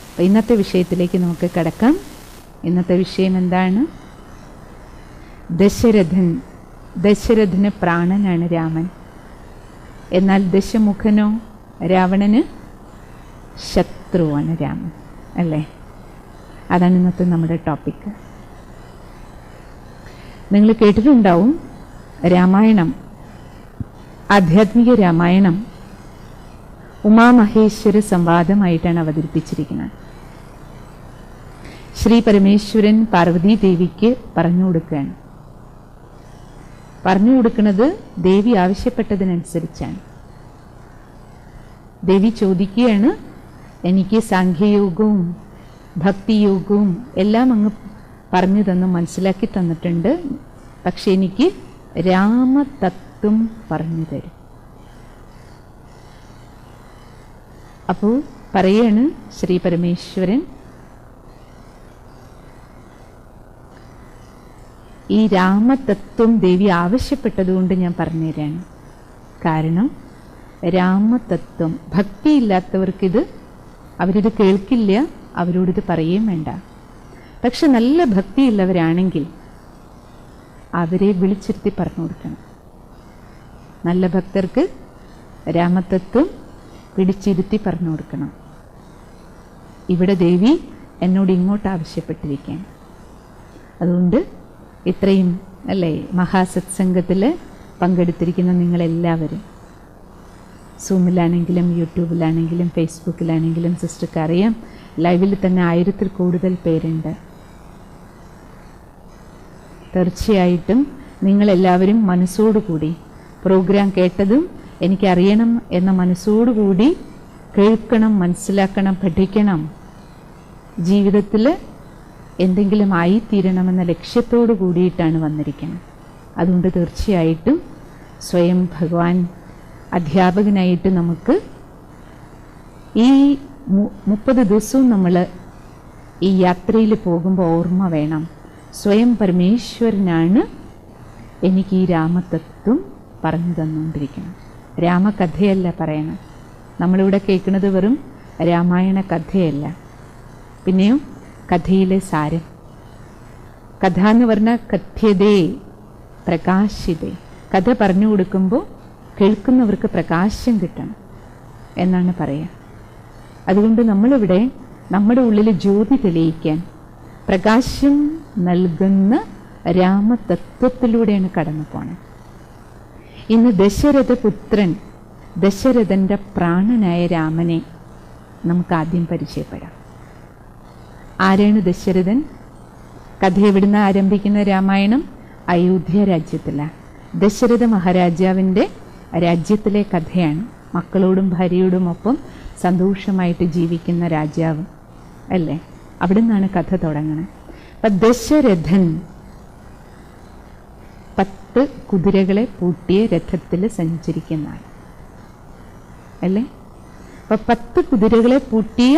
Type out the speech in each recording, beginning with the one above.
അപ്പോൾ ഇന്നത്തെ വിഷയത്തിലേക്ക് നമുക്ക് കടക്കാം. ഇന്നത്തെ വിഷയം എന്താണ്? ദശരഥന് പ്രാണനാണ് രാമൻ. എന്നാൽ ദശമുഖനോ രാവണന് ശത്രുവാണ് രാമൻ, അല്ലേ? അതാണ് ഇന്നത്തെ നമ്മുടെ ടോപ്പിക്ക്. നിങ്ങൾ കേട്ടിട്ടുണ്ടാവും, രാമായണം, ആധ്യാത്മിക രാമായണം ഉമാമഹേശ്വര സംവാദമായിട്ടാണ് അവതരിപ്പിച്ചിരിക്കുന്നത്. ശ്രീ പരമേശ്വരൻ പാർവതി ദേവിക്ക് പറഞ്ഞു കൊടുക്കുകയാണ്. പറഞ്ഞു കൊടുക്കുന്നത് ദേവി ആവശ്യപ്പെട്ടതിനനുസരിച്ചാണ്. ദേവി ചോദിക്കുകയാണ്, എനിക്ക് സാഖ്യയോഗവും ഭക്തിയോഗവും എല്ലാം അങ്ങ് പറഞ്ഞു തന്നു മനസ്സിലാക്കി തന്നിട്ടുണ്ട്, പക്ഷെ എനിക്ക് രാമതത്വം പറഞ്ഞു തരും. അപ്പോൾ പറയാണ് ശ്രീ പരമേശ്വരൻ, ഈ രാമതത്വം ദേവി ആവശ്യപ്പെട്ടതുകൊണ്ട് ഞാൻ പറഞ്ഞുതരാണ്. കാരണം രാമതത്വം ഭക്തിയില്ലാത്തവർക്കിത്, അവരിത് കേൾക്കില്ല, അവരോടിത് പറയുകയും വേണ്ട. പക്ഷെ നല്ല ഭക്തിയുള്ളവരാണെങ്കിൽ അവരെ വിളിച്ചിരുത്തി പറഞ്ഞു കൊടുക്കണം. നല്ല ഭക്തർക്ക് രാമതത്വം പിടിച്ചിരുത്തി പറഞ്ഞു കൊടുക്കണം. ഇവിടെ ദേവി എന്നോട് ഇങ്ങോട്ട് ആവശ്യപ്പെട്ടിരിക്കുകയാണ്. അതുകൊണ്ട് ഇത്രയും, അല്ലേ, മഹാസത്സംഗത്തിൽ പങ്കെടുത്തിരിക്കുന്ന നിങ്ങളെല്ലാവരും, സൂമിലാണെങ്കിലും യൂട്യൂബിലാണെങ്കിലും ഫേസ്ബുക്കിലാണെങ്കിലും സിസ്റ്റർക്ക് അറിയാം, ലൈവിൽ തന്നെ 1000-ൽ കൂടുതൽ പേരുണ്ട്. തീർച്ചയായിട്ടും നിങ്ങളെല്ലാവരും മനസ്സോടുകൂടി പ്രോഗ്രാം കേട്ടതും എനിക്കറിയണം എന്ന മനസ്സോടുകൂടി കേൾക്കണം, മനസ്സിലാക്കണം, പഠിക്കണം, ജീവിതത്തിൽ എന്തെങ്കിലും ആയിത്തീരണമെന്ന ലക്ഷ്യത്തോടു കൂടിയിട്ടാണ് വന്നിരിക്കുന്നത്. അതുകൊണ്ട് തീർച്ചയായിട്ടും സ്വയം ഭഗവാൻ അധ്യാപകനായിട്ട് നമുക്ക് ഈ 30 ദിവസവും നമ്മൾ ഈ യാത്രയിൽ പോകുമ്പോൾ ഓർമ്മ വേണം, സ്വയം പരമേശ്വരനാണ് എനിക്ക് ഈ രാമതത്വം പറഞ്ഞു തന്നുകൊണ്ടിരിക്കണം. രാമകഥയല്ല പറയണം. നമ്മളിവിടെ കേൾക്കുന്നത് വെറും രാമായണ കഥയല്ല, പിന്നെയോ കഥയിലെ സാരം. കഥ എന്ന് പറഞ്ഞാൽ കഥ്യതേ പ്രകാശിതേ. കഥ പറഞ്ഞു കൊടുക്കുമ്പോൾ കേൾക്കുന്നവർക്ക് പ്രകാശം കിട്ടണം എന്നാണ് പറയുക. അതുകൊണ്ട് നമ്മളിവിടെ നമ്മുടെ ഉള്ളിൽ ജ്യോതി തെളിയിക്കാൻ പ്രകാശം നൽകുന്ന രാമതത്വത്തിലൂടെയാണ് കടന്നു പോണത്. ഇന്ന് ദശരഥപുത്രൻ, ദശരഥൻ്റെ പ്രാണനായ രാമനെ നമുക്ക് ആദ്യം പരിചയപ്പെടാം. ആരാണ് ദശരഥൻ? കഥ എവിടുന്ന് ആരംഭിക്കുന്ന രാമായണം? അയോധ്യ രാജ്യത്തിലാണ്. ദശരഥ മഹാരാജാവിൻ്റെ രാജ്യത്തിലെ കഥയാണ്. മക്കളോടും ഭാര്യയോടും ഒപ്പം സന്തോഷമായിട്ട് ജീവിക്കുന്ന രാജാവ്, അല്ലേ? അവിടെ നിന്നാണ് കഥ തുടങ്ങുന്നത്. അപ്പം ദശരഥൻ 10 കുതിരകളെ പൂട്ടിയ രഥത്തിൽ സഞ്ചരിക്കുന്ന ആൾ, അല്ലേ? അപ്പം 10 കുതിരകളെ പൂട്ടിയ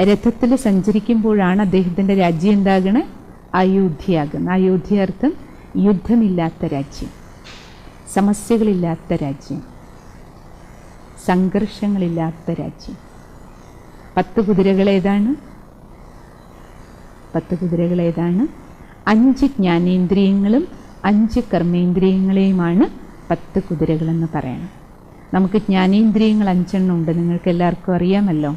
രഥത്തിൽ സഞ്ചരിക്കുമ്പോഴാണ് അദ്ദേഹത്തിൻ്റെ രാജ്യം എന്താകണേ? അയോധ്യയാകുന്നത്. അയോധ്യ അർത്ഥം യുദ്ധമില്ലാത്ത രാജ്യം, സമസ്യകളില്ലാത്ത രാജ്യം, സംഘർഷങ്ങളില്ലാത്ത രാജ്യം. 10 കുതിരകളേതാണ്? 10 കുതിരകളേതാണ്? 5 ജ്ഞാനേന്ദ്രിയങ്ങളും 5 കർമ്മേന്ദ്രിയങ്ങളെയുമാണ് 10 കുതിരകളെന്ന് പറയണം. നമുക്ക് ജ്ഞാനേന്ദ്രിയങ്ങൾ 5 ഉണ്ട്, നിങ്ങൾക്ക് എല്ലാവർക്കും അറിയാമല്ലോ.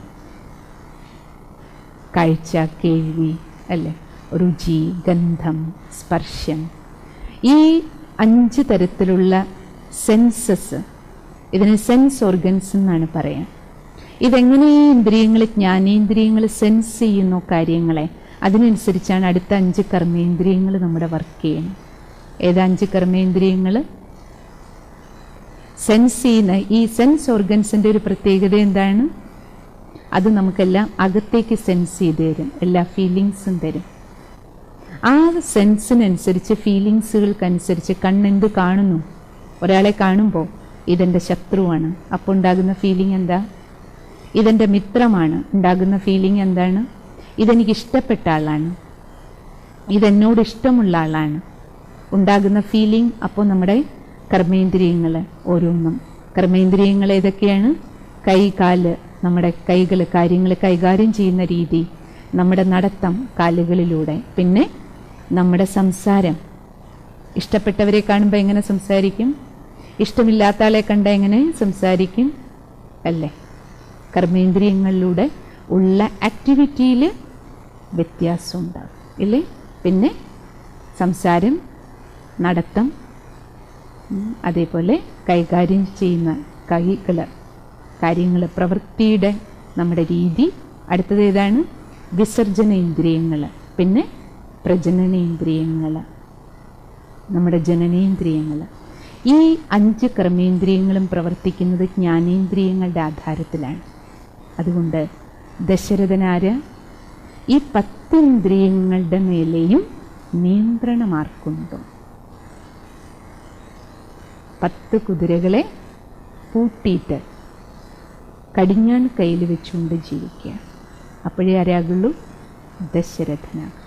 കാഴ്ച, കേൾവി, അല്ലേ, രുചി, ഗന്ധം, സ്പർശം. ഈ 5 തരത്തിലുള്ള സെൻസസ്, ഇതിന് സെൻസ് ഓർഗൻസ് എന്നാണ് പറയാം. ഇതെങ്ങനെ ഈ ഇന്ദ്രിയങ്ങൾ, ജ്ഞാനേന്ദ്രിയങ്ങൾ സെൻസ് ചെയ്യുന്നു കാര്യങ്ങളെ, അതിനനുസരിച്ചാണ് അടുത്ത 5 കർമ്മേന്ദ്രിയങ്ങൾ നമ്മുടെ വർക്ക് ചെയ്യുന്നത്. ഏത് 5 കർമ്മേന്ദ്രിയങ്ങൾ? സെൻസ് ചെയ്യുന്ന ഈ സെൻസ് ഓർഗൻസിൻ്റെ ഒരു പ്രത്യേകത എന്താണ്? അത് നമുക്കെല്ലാം അകത്തേക്ക് സെൻസ് ചെയ്ത് തരും, എല്ലാ ഫീലിങ്സും തരും. ആ സെൻസിനനുസരിച്ച്, ഫീലിങ്സുകൾക്കനുസരിച്ച് കണ്ണെന്ത് കാണുന്നു? ഒരാളെ കാണുമ്പോൾ ഇതെൻ്റെ ശത്രുവാണ്, അപ്പോൾ ഉണ്ടാകുന്ന ഫീലിംഗ് എന്താ? ഇതെൻ്റെ മിത്രമാണ്, ഉണ്ടാകുന്ന ഫീലിംഗ് എന്താണ്? ഇതെനിക്ക് ഇഷ്ടപ്പെട്ട ആളാണ്, ഇതെന്നോട് ഇഷ്ടമുള്ള ആളാണ്, ഉണ്ടാകുന്ന ഫീലിംഗ്. അപ്പോൾ നമ്മുടെ കർമ്മേന്ദ്രിയങ്ങൾ ഓരോന്നും, കർമ്മേന്ദ്രിയങ്ങൾ ഏതൊക്കെയാണ്? കൈ, കാല്, നമ്മുടെ കൈകൾ കാര്യങ്ങൾ കൈകാര്യം ചെയ്യുന്ന രീതി, നമ്മുടെ നടത്തം കാലുകളിലൂടെ, പിന്നെ നമ്മുടെ സംസാരം. ഇഷ്ടപ്പെട്ടവരെ കാണുമ്പോൾ എങ്ങനെ സംസാരിക്കും? ഇഷ്ടമില്ലാത്ത ആളെ കണ്ട എങ്ങനെ സംസാരിക്കും? അല്ലേ? കർമ്മേന്ദ്രിയങ്ങളിലൂടെ ഉള്ള ആക്ടിവിറ്റിയിൽ വ്യത്യാസം ഉണ്ടാകും ഇല്ലേ? പിന്നെ സംസാരം, നടത്തം, അതേപോലെ കൈകാര്യം ചെയ്യുന്ന കാര്യങ്ങൾ, പ്രവൃത്തിയുടെ നമ്മുടെ രീതി. അടുത്തത് ഏതാണ്? വിസർജനേന്ദ്രിയങ്ങൾ, പിന്നെ പ്രജനനേന്ദ്രിയങ്ങൾ, നമ്മുടെ ജനനേന്ദ്രിയങ്ങൾ. ഈ 5 കർമ്മേന്ദ്രിയങ്ങളും പ്രവർത്തിക്കുന്നത് ജ്ഞാനേന്ദ്രിയങ്ങളുടെ ആധാരത്തിലാണ്. അതുകൊണ്ട് ദശരഥനാര് ഈ 10 ഇന്ദ്രിയങ്ങളുടെ മേലെയും നിയന്ത്രണമാർക്കുണ്ടോ? 10 കുതിരകളെ പൂട്ടിയിട്ട് കടിഞ്ഞാൺ കയ്യിൽ വെച്ചുകൊണ്ട് ജീവിക്കുക. അപ്പോഴേ ആരാകുള്ളൂ? ദശരഥനാകും.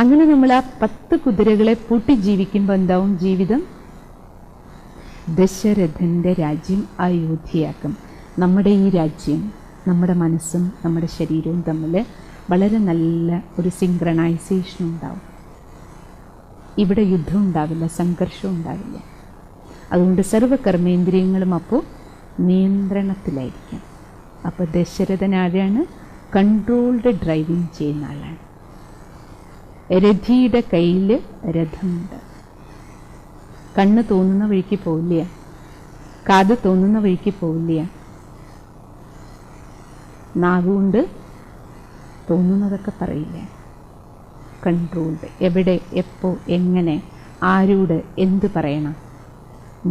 അങ്ങനെ നമ്മൾ ആ 10 കുതിരകളെ പൂട്ടി ജീവിക്കുമ്പോൾ എന്താവും ജീവിതം? ദശരഥൻ്റെ രാജ്യം അയോധ്യയാക്കും. നമ്മുടെ ഈ രാജ്യം, നമ്മുടെ മനസ്സും നമ്മുടെ ശരീരവും തമ്മിൽ വളരെ നല്ല ഒരു സിങ്ക്രണൈസേഷൻ ഉണ്ടാവും. ഇവിടെ യുദ്ധം ഉണ്ടാവില്ല, സംഘർഷം ഉണ്ടാവില്ല. അതുകൊണ്ട് സർവ്വകർമ്മേന്ദ്രിയങ്ങളും അപ്പോൾ നിയന്ത്രണത്തിലായിരിക്കും. അപ്പോൾ ദശരഥൻ ആരാണ്? കൺട്രോൾഡ് ഡ്രൈവിംഗ് ചെയ്യുന്ന ആളാണ്. രഥിയുടെ കയ്യിൽ രഥമുണ്ട്. കണ്ണ് തോന്നുന്ന വഴിക്ക് പോവില്ല, കാത് തോന്നുന്ന വഴിക്ക് പോവില്ല, നാവുകൊണ്ട് തോന്നുന്നതൊക്കെ പറയില്ല. കൺട്രോൾഡ്. എവിടെ, എപ്പോൾ, എങ്ങനെ, ആരോട് എന്ത് പറയണം,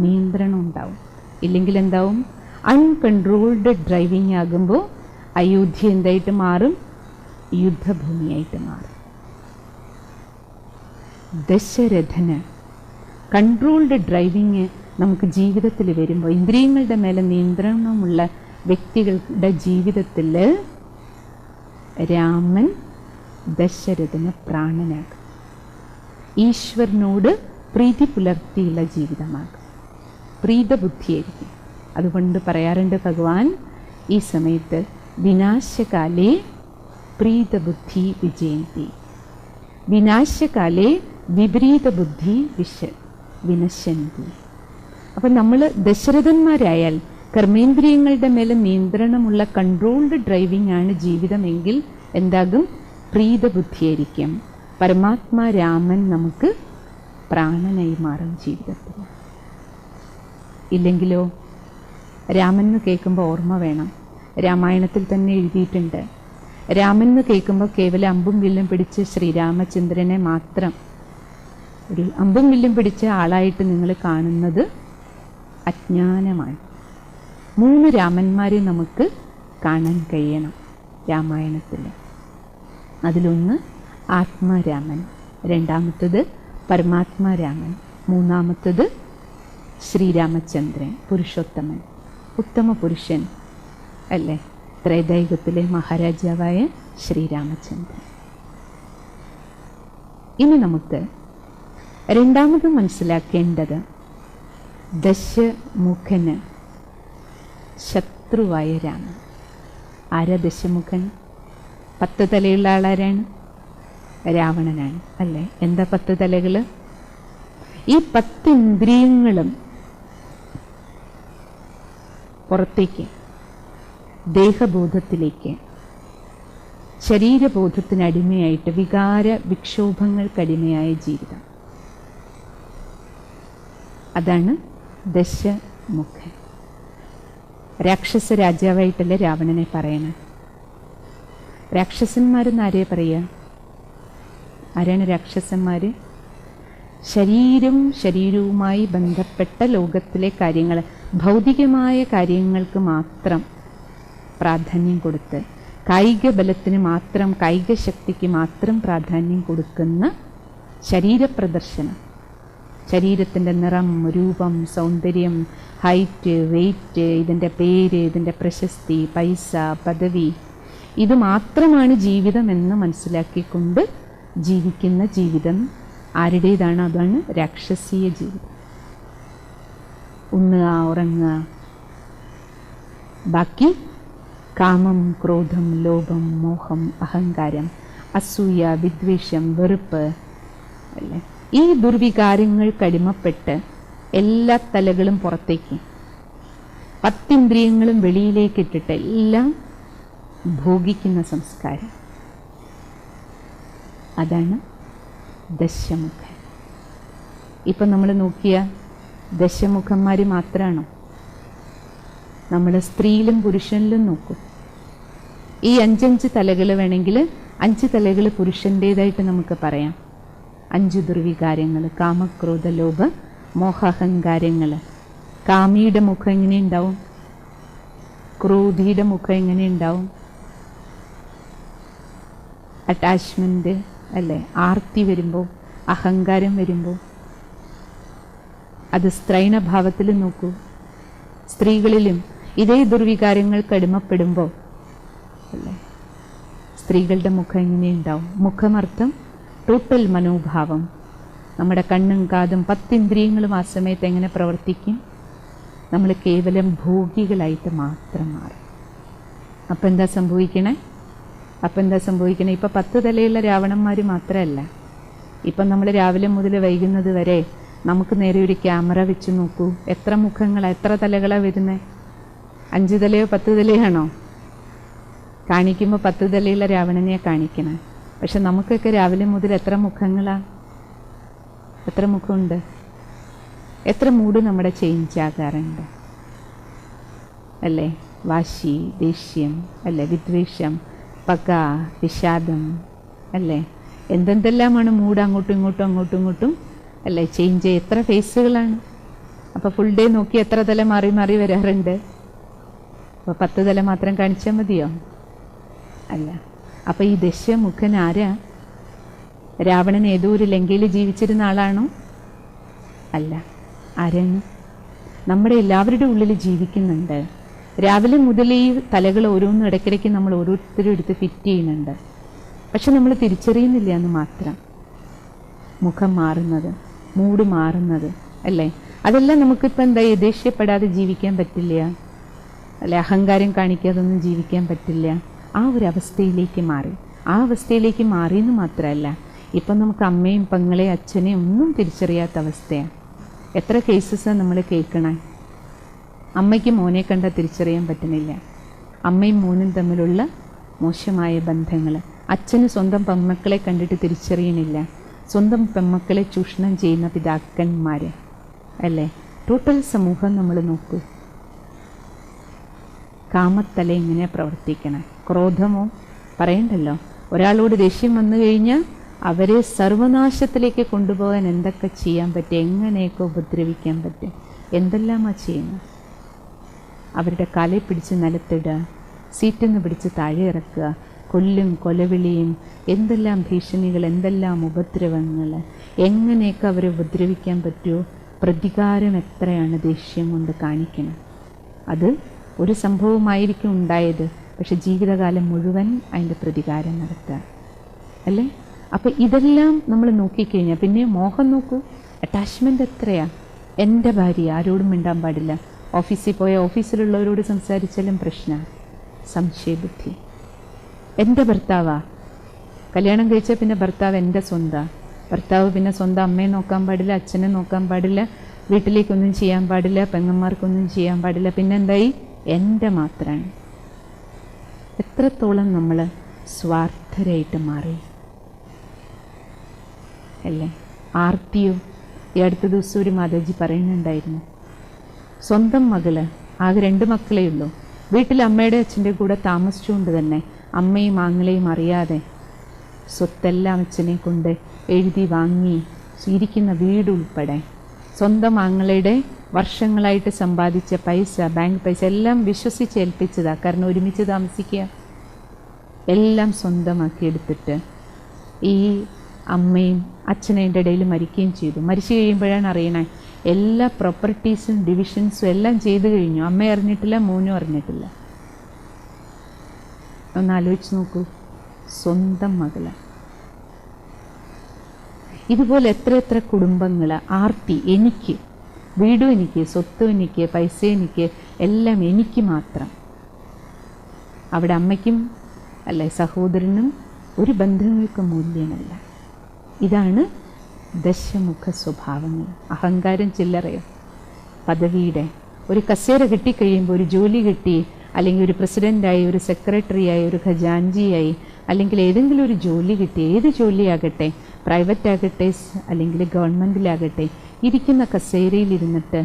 നിയന്ത്രണം ഉണ്ടാവും. ഇല്ലെങ്കിൽ എന്താവും? അൺകൺട്രോൾഡ് ഡ്രൈവിംഗ് ആകുമ്പോൾ അയോധ്യ എന്തായിട്ട് മാറും? യുദ്ധഭൂമിയായിട്ട് മാറും. ദശരഥന് കൺട്രോൾഡ് ഡ്രൈവിങ് നമുക്ക് ജീവിതത്തിൽ വരുമ്പോൾ, ഇന്ദ്രിയങ്ങളുടെ മേലെ നിയന്ത്രണമുള്ള വ്യക്തികളുടെ ജീവിതത്തിൽ രാമൻ ദശരഥന് പ്രാണനാകും. ഈശ്വരനോട് പ്രീതി പുലർത്തിയുള്ള ജീവിതമാകും. പ്രീതബുദ്ധിയായിരിക്കും. അതുകൊണ്ട് പറയാറുണ്ട് ഭഗവാൻ ഈ സമയത്ത് വിനാശകാലേ പ്രീതബുദ്ധി വിജയന്തി, വിനാശകാലേ വിപരീത ബുദ്ധി വിനശന്തി. അപ്പം നമ്മൾ ദശരഥന്മാരായാൽ, കർമ്മേന്ദ്രിയങ്ങളുടെ മേലെ നിയന്ത്രണമുള്ള കൺട്രോൾഡ് ഡ്രൈവിംഗ് ആണ് ജീവിതമെങ്കിൽ എന്താകും? പ്രീതബുദ്ധിയായിരിക്കും. പരമാത്മാ രാമൻ നമുക്ക് പ്രാണനായി മാറും ജീവിതത്തിൽ. ഇല്ലെങ്കിലോ? രാമൻ എന്ന് കേൾക്കുമ്പോൾ ഓർമ്മ വേണം, രാമായണത്തിൽ തന്നെ എഴുതിയിട്ടുണ്ട്. രാമൻ എന്ന് കേൾക്കുമ്പോൾ കേവലം അമ്പും വില്ലും പിടിച്ച് ശ്രീരാമചന്ദ്രനെ മാത്രം ഒരു അമ്പും വില്ലും പിടിച്ച ആളായിട്ട് നിങ്ങൾ കാണുന്നത് അജ്ഞാനമാണ്. 3 രാമന്മാരെ നമുക്ക് കാണാൻ കഴിയണം രാമായണത്തിൽ. അതിലൊന്ന് ആത്മാരാമൻ, രണ്ടാമത്തത് പരമാത്മാരാമൻ, മൂന്നാമത്തത് ശ്രീരാമചന്ദ്രൻ, പുരുഷോത്തമൻ, ഉത്തമ പുരുഷൻ അല്ലേ? ത്രൈതയുഗത്തിലെ മഹാരാജാവായ ശ്രീരാമചന്ദ്രൻ. ഇനി നമുക്ക് രണ്ടാമത് മനസ്സിലാക്കേണ്ടത്, ദശമുഖന് ശത്രുവായ രാമൻ. ആരാ ദശമുഖൻ? 10 തലയുള്ള ആളാരാണ്? രാവണനാണ് അല്ലേ? എന്താ 10 തലകൾ? ഈ 10 ഇന്ദ്രിയങ്ങളും പുറത്തേക്ക്, ദേഹബോധത്തിലേക്ക്, ശരീരബോധത്തിനടിമയായിട്ട്, വികാര വിക്ഷോഭങ്ങൾക്കടിമയായ ജീവിതം. അതാണ് ദശമുഖൻ. രാക്ഷസ രാജാവായിട്ടല്ലേ രാവണനെ പറയണേ? രാക്ഷസന്മാരെന്ന് ആരെയാ പറയുക? ആരാണ് രാക്ഷസന്മാർ? ശരീരവുമായി ബന്ധപ്പെട്ട ലോകത്തിലെ കാര്യങ്ങൾ, ഭൗതികമായ കാര്യങ്ങൾക്ക് മാത്രം പ്രാധാന്യം കൊടുത്ത്, കായിക ബലത്തിന് മാത്രം, കായിക ശക്തിക്ക് മാത്രം പ്രാധാന്യം കൊടുക്കുന്ന ശരീരപ്രദർശനം, ശരീരത്തിൻ്റെ നിറം, രൂപം, സൗന്ദര്യം, ഹൈറ്റ്, വെയ്റ്റ്, ഇതിൻ്റെ പേര്, ഇതിൻ്റെ പ്രശസ്തി, പൈസ, പദവി, ഇത് മാത്രമാണ് ജീവിതം എന്ന് മനസ്സിലാക്കിക്കൊണ്ട് ജീവിക്കുന്ന ജീവിതം ആരുടേതാണ്? അതാണ് രാക്ഷസീയ ജീവിതം. ഉണ്ണുക, ഉറങ്ങുക, ബാക്കി കാമം, ക്രോധം, ലോഭം, മോഹം, അഹങ്കാരം, അസൂയ, വിദ്വേഷം, വെറുപ്പ് അല്ലേ, ഈ ദുർവികാരങ്ങൾക്ക് അടിമപ്പെട്ട് എല്ലാ തലകളും പുറത്തേക്ക്, 10 ഇന്ദ്രിയങ്ങളും വെളിയിലേക്ക് ഇട്ടിട്ട് എല്ലാം ഭോഗിക്കുന്ന സംസ്കാരം. അതാണ് ദശമുഖൻ. ഇപ്പം നമ്മൾ നോക്കിയ ദശമുഖന്മാർ മാത്രമാണോ? നമ്മൾ സ്ത്രീയിലും പുരുഷനിലും നോക്കും. ഈ 5 തലകൾ വേണമെങ്കിൽ 5 തലകൾ പുരുഷൻ്റേതായിട്ട് നമുക്ക് പറയാം. 5 ദുർവികാരങ്ങൾ, കാമക്രോധ ലോഭ മോഹാഹങ്കാരങ്ങൾ. കാമിയുടെ മുഖം എങ്ങനെ ഉണ്ടാവും? ക്രോധിയുടെ മുഖം എങ്ങനെ ഉണ്ടാവും? അറ്റാച്ച്മെൻറ്റ് അല്ലേ, ആർത്തി വരുമ്പോൾ, അഹങ്കാരം വരുമ്പോൾ. അത് സ്ത്രൈണഭാവത്തിൽ നോക്കൂ. സ്ത്രീകളിലും ഇതേ ദുർവികാരങ്ങൾക്ക് അടിമപ്പെടുമ്പോൾ അല്ലേ, സ്ത്രീകളുടെ മുഖം എങ്ങനെയുണ്ടാവും? മുഖമർത്ഥം ടോട്ടൽ മനോഭാവം. നമ്മുടെ കണ്ണും കാതും 10 ഇന്ദ്രിയങ്ങളും ആ സമയത്ത് എങ്ങനെ പ്രവർത്തിക്കും? നമ്മൾ കേവലം ഭോഗികളായിട്ട് മാത്രം മാറും. അപ്പം എന്താ സംഭവിക്കണേ? ഇപ്പം 10 തലയുള്ള രാവണന്മാർ മാത്രമല്ല. ഇപ്പം നമ്മൾ രാവിലെ മുതൽ വൈകുന്നത് വരെ നമുക്ക് നേരെ ഒരു ക്യാമറ വെച്ച് നോക്കൂ. എത്ര മുഖങ്ങളാണ്, എത്ര തലകളാണ് വരുന്നത്? 5 തലയോ 10 തലയാണോ? കാണിക്കുമ്പോൾ 10 തലയുള്ള രാവണനെയാണ് കാണിക്കണേ. പക്ഷെ നമുക്കൊക്കെ രാവിലെ മുതൽ എത്ര മുഖങ്ങളാണ്? എത്ര മുഖമുണ്ട്? എത്ര മൂഡ് നമ്മുടെ ചേഞ്ച് ആകാറുണ്ട് അല്ലേ? വാശി, ദേഷ്യം അല്ലേ, വിദ്വേഷം, പക, വിഷാദം അല്ലേ, എന്തെല്ലാമാണ് മൂഡ് അങ്ങോട്ടും ഇങ്ങോട്ടും അല്ലേ ചേഞ്ച്. എത്ര ഫേസുകളാണ്. അപ്പോൾ ഫുൾ ഡേ നോക്കി എത്ര തല മാറി മാറി വരാറുണ്ട്? അപ്പോൾ 10 തല മാത്രം കാണിച്ചാൽ മതിയോ? അല്ല. അപ്പോൾ ഈ ദശമുഖൻ ആരാ? രാവണൻ ഏതോ ഒരു ലങ്കയിൽ ജീവിച്ചിരുന്ന ആളാണോ? അല്ല. ആരാണ്? നമ്മുടെ എല്ലാവരുടെ ഉള്ളിൽ ജീവിക്കുന്നുണ്ട്. രാവിലെ മുതൽ ഈ തലകൾ ഓരോന്നും ഇടയ്ക്കിടയ്ക്ക് നമ്മൾ ഓരോരുത്തരും എടുത്ത് ഫിറ്റ് ചെയ്യുന്നുണ്ട്. പക്ഷെ നമ്മൾ തിരിച്ചറിയുന്നില്ല എന്ന് മാത്രം. മുഖം മാറുന്നത്, മൂഡ് മാറുന്നത് അല്ലേ, അതെല്ലാം നമുക്കിപ്പോൾ എന്താ, ദേഷ്യപ്പെടാതെ ജീവിക്കാൻ പറ്റില്ല അല്ലെ, അഹങ്കാരം കാണിക്കാതൊന്നും ജീവിക്കാൻ പറ്റില്ല. ആ ഒരു അവസ്ഥയിലേക്ക് മാറി. ആ അവസ്ഥയിലേക്ക് മാറിയെന്ന് മാത്രമല്ല, ഇപ്പം നമുക്ക് അമ്മയും പെങ്ങളെയും അച്ഛനെയും ഒന്നും തിരിച്ചറിയാത്ത അവസ്ഥയാണ്. എത്ര കേസസാണ് നമ്മൾ കേൾക്കണേ? അമ്മയ്ക്ക് മോനെ കണ്ടാൽ തിരിച്ചറിയാൻ പറ്റുന്നില്ല. അമ്മയും മോനും തമ്മിലുള്ള മോശമായ ബന്ധങ്ങൾ. അച്ഛന് സ്വന്തം പെമ്മക്കളെ കണ്ടിട്ട് തിരിച്ചറിയണില്ല. സ്വന്തം പെമ്മക്കളെ ചൂഷണം ചെയ്യുന്ന പിതാക്കന്മാർ അല്ലേ. ടോട്ടൽ സമൂഹം നമ്മൾ നോക്കൂ. കാമത്തല എങ്ങനെയാണ് പ്രവർത്തിക്കണേ? ക്രോധമോ പറയണ്ടല്ലോ. ഒരാളോട് ദേഷ്യം വന്നു കഴിഞ്ഞാൽ അവരെ സർവനാശത്തിലേക്ക് കൊണ്ടുപോകാൻ എന്തൊക്കെ ചെയ്യാൻ പറ്റും, എങ്ങനെയൊക്കെ ഉപദ്രവിക്കാൻ പറ്റും, എന്തെല്ലാമാണ് ചെയ്യുന്നത്. അവരുടെ കാലിൽ പിടിച്ച് നിലത്തിടുക, സീറ്റിൽ നിന്ന് പിടിച്ച് താഴെ ഇറക്കുക, കൊല്ലും കൊലവിളിയും, എന്തെല്ലാം ഭീഷണികൾ, എന്തെല്ലാം ഉപദ്രവങ്ങൾ, എങ്ങനെയൊക്കെ അവരെ ഉപദ്രവിക്കാൻ പറ്റുമോ. പ്രതികാരം എത്രയാണ് ദേഷ്യം കൊണ്ട് കാണിക്കണം. അത് ഒരു സംഭവമായിരിക്കും ഉണ്ടായത്, പക്ഷെ ജീവിതകാലം മുഴുവൻ അതിൻ്റെ പ്രതികാരം നടത്തുക അല്ലേ. അപ്പോൾ ഇതെല്ലാം നമ്മൾ നോക്കിക്കഴിഞ്ഞാൽ പിന്നെ മോഹം നോക്കൂ. അറ്റാച്ച്മെൻ്റ് എത്രയാണ്. എൻ്റെ ഭാര്യ, ആരോടും മിണ്ടാൻ പാടില്ല. ഓഫീസിൽ പോയ ഓഫീസിലുള്ളവരോട് സംസാരിച്ചാലും പ്രശ്നമാണ്. സംശയബുദ്ധി. എൻ്റെ ഭർത്താവാ, കല്യാണം കഴിച്ചാൽ പിന്നെ ഭർത്താവ് എൻ്റെ സ്വന്തം. ഭർത്താവ് പിന്നെ സ്വന്തം അമ്മയെ നോക്കാൻ പാടില്ല, അച്ഛനെ നോക്കാൻ പാടില്ല, വീട്ടിലേക്കൊന്നും ചെയ്യാൻ പാടില്ല, പെങ്ങന്മാർക്കൊന്നും ചെയ്യാൻ പാടില്ല. പിന്നെ എന്തായി? എൻ്റെ മാത്രമാണ്. എത്രത്തോളം നമ്മൾ സ്വാർത്ഥരായിട്ട് മാറി അല്ലേ. ആർത്തിയോ. ഈ അടുത്ത ദിവസം ഒരു മാതാജി പറയുന്നുണ്ടായിരുന്നു, സ്വന്തം മകള്, ആകെ 2 മക്കളേ ഉള്ളൂ, വീട്ടിൽ അമ്മയുടെ അച്ഛൻ്റെ കൂടെ താമസിച്ചുകൊണ്ട് തന്നെ അമ്മയും ആങ്ങളെയും അറിയാതെ സ്വത്തെല്ലാം അച്ഛനെ കൊണ്ട് എഴുതി വാങ്ങി, ഇരിക്കുന്ന വീട് ഉൾപ്പെടെ സ്വന്തം ആങ്ങളയുടെ വർഷങ്ങളായിട്ട് സമ്പാദിച്ച പൈസ, ബാങ്ക് പൈസ എല്ലാം വിശ്വസിച്ച് ഏൽപ്പിച്ചതാണ്. കാരണം ഒരുമിച്ച് താമസിക്കുക, എല്ലാം സ്വന്തമാക്കി എടുത്തിട്ട് ഈ അമ്മയും അച്ഛനതിൻ്റെ ഇടയിൽ മരിക്കുകയും ചെയ്തു. മരിച്ചു കഴിയുമ്പോഴാണ് അറിയണേ എല്ലാ പ്രോപ്പർട്ടീസും ഡിവിഷൻസും എല്ലാം ചെയ്തു കഴിഞ്ഞു. അമ്മ അറിഞ്ഞിട്ടില്ല, മോനും അറിഞ്ഞിട്ടില്ല. ഒന്ന് ആലോചിച്ച് നോക്കൂ, സ്വന്തം മകള്. ഇതുപോലെ എത്ര കുടുംബങ്ങൾ. ആർത്തി, എനിക്ക് വീടും, എനിക്ക് സ്വത്തും, എനിക്ക് പൈസ, എനിക്ക് എല്ലാം എനിക്ക് മാത്രം. അവിടെ അമ്മയ്ക്കും അല്ലെ സഹോദരനും ഒരു ബന്ധങ്ങൾക്ക് മൂല്യമല്ല. ഇതാണ് ദശമുഖ സ്വഭാവങ്ങൾ. അഹങ്കാരം ചില്ലറയോ, പദവിയുടെ ഒരു കസേര കിട്ടിക്കഴിയുമ്പോൾ, ഒരു ജോലി കിട്ടി, അല്ലെങ്കിൽ ഒരു പ്രസിഡൻ്റായി, ഒരു സെക്രട്ടറിയായി, ഒരു ഖജാൻജിയായി, അല്ലെങ്കിൽ ഏതെങ്കിലും ഒരു ജോലി കിട്ടി, ഏത് ജോലിയാകട്ടെ, പ്രൈവറ്റ് ആകട്ടെ അല്ലെങ്കിൽ ഗവൺമെൻറ്റിലാകട്ടെ, ഇരിക്കുന്ന കസേരയിലിരുന്നിട്ട്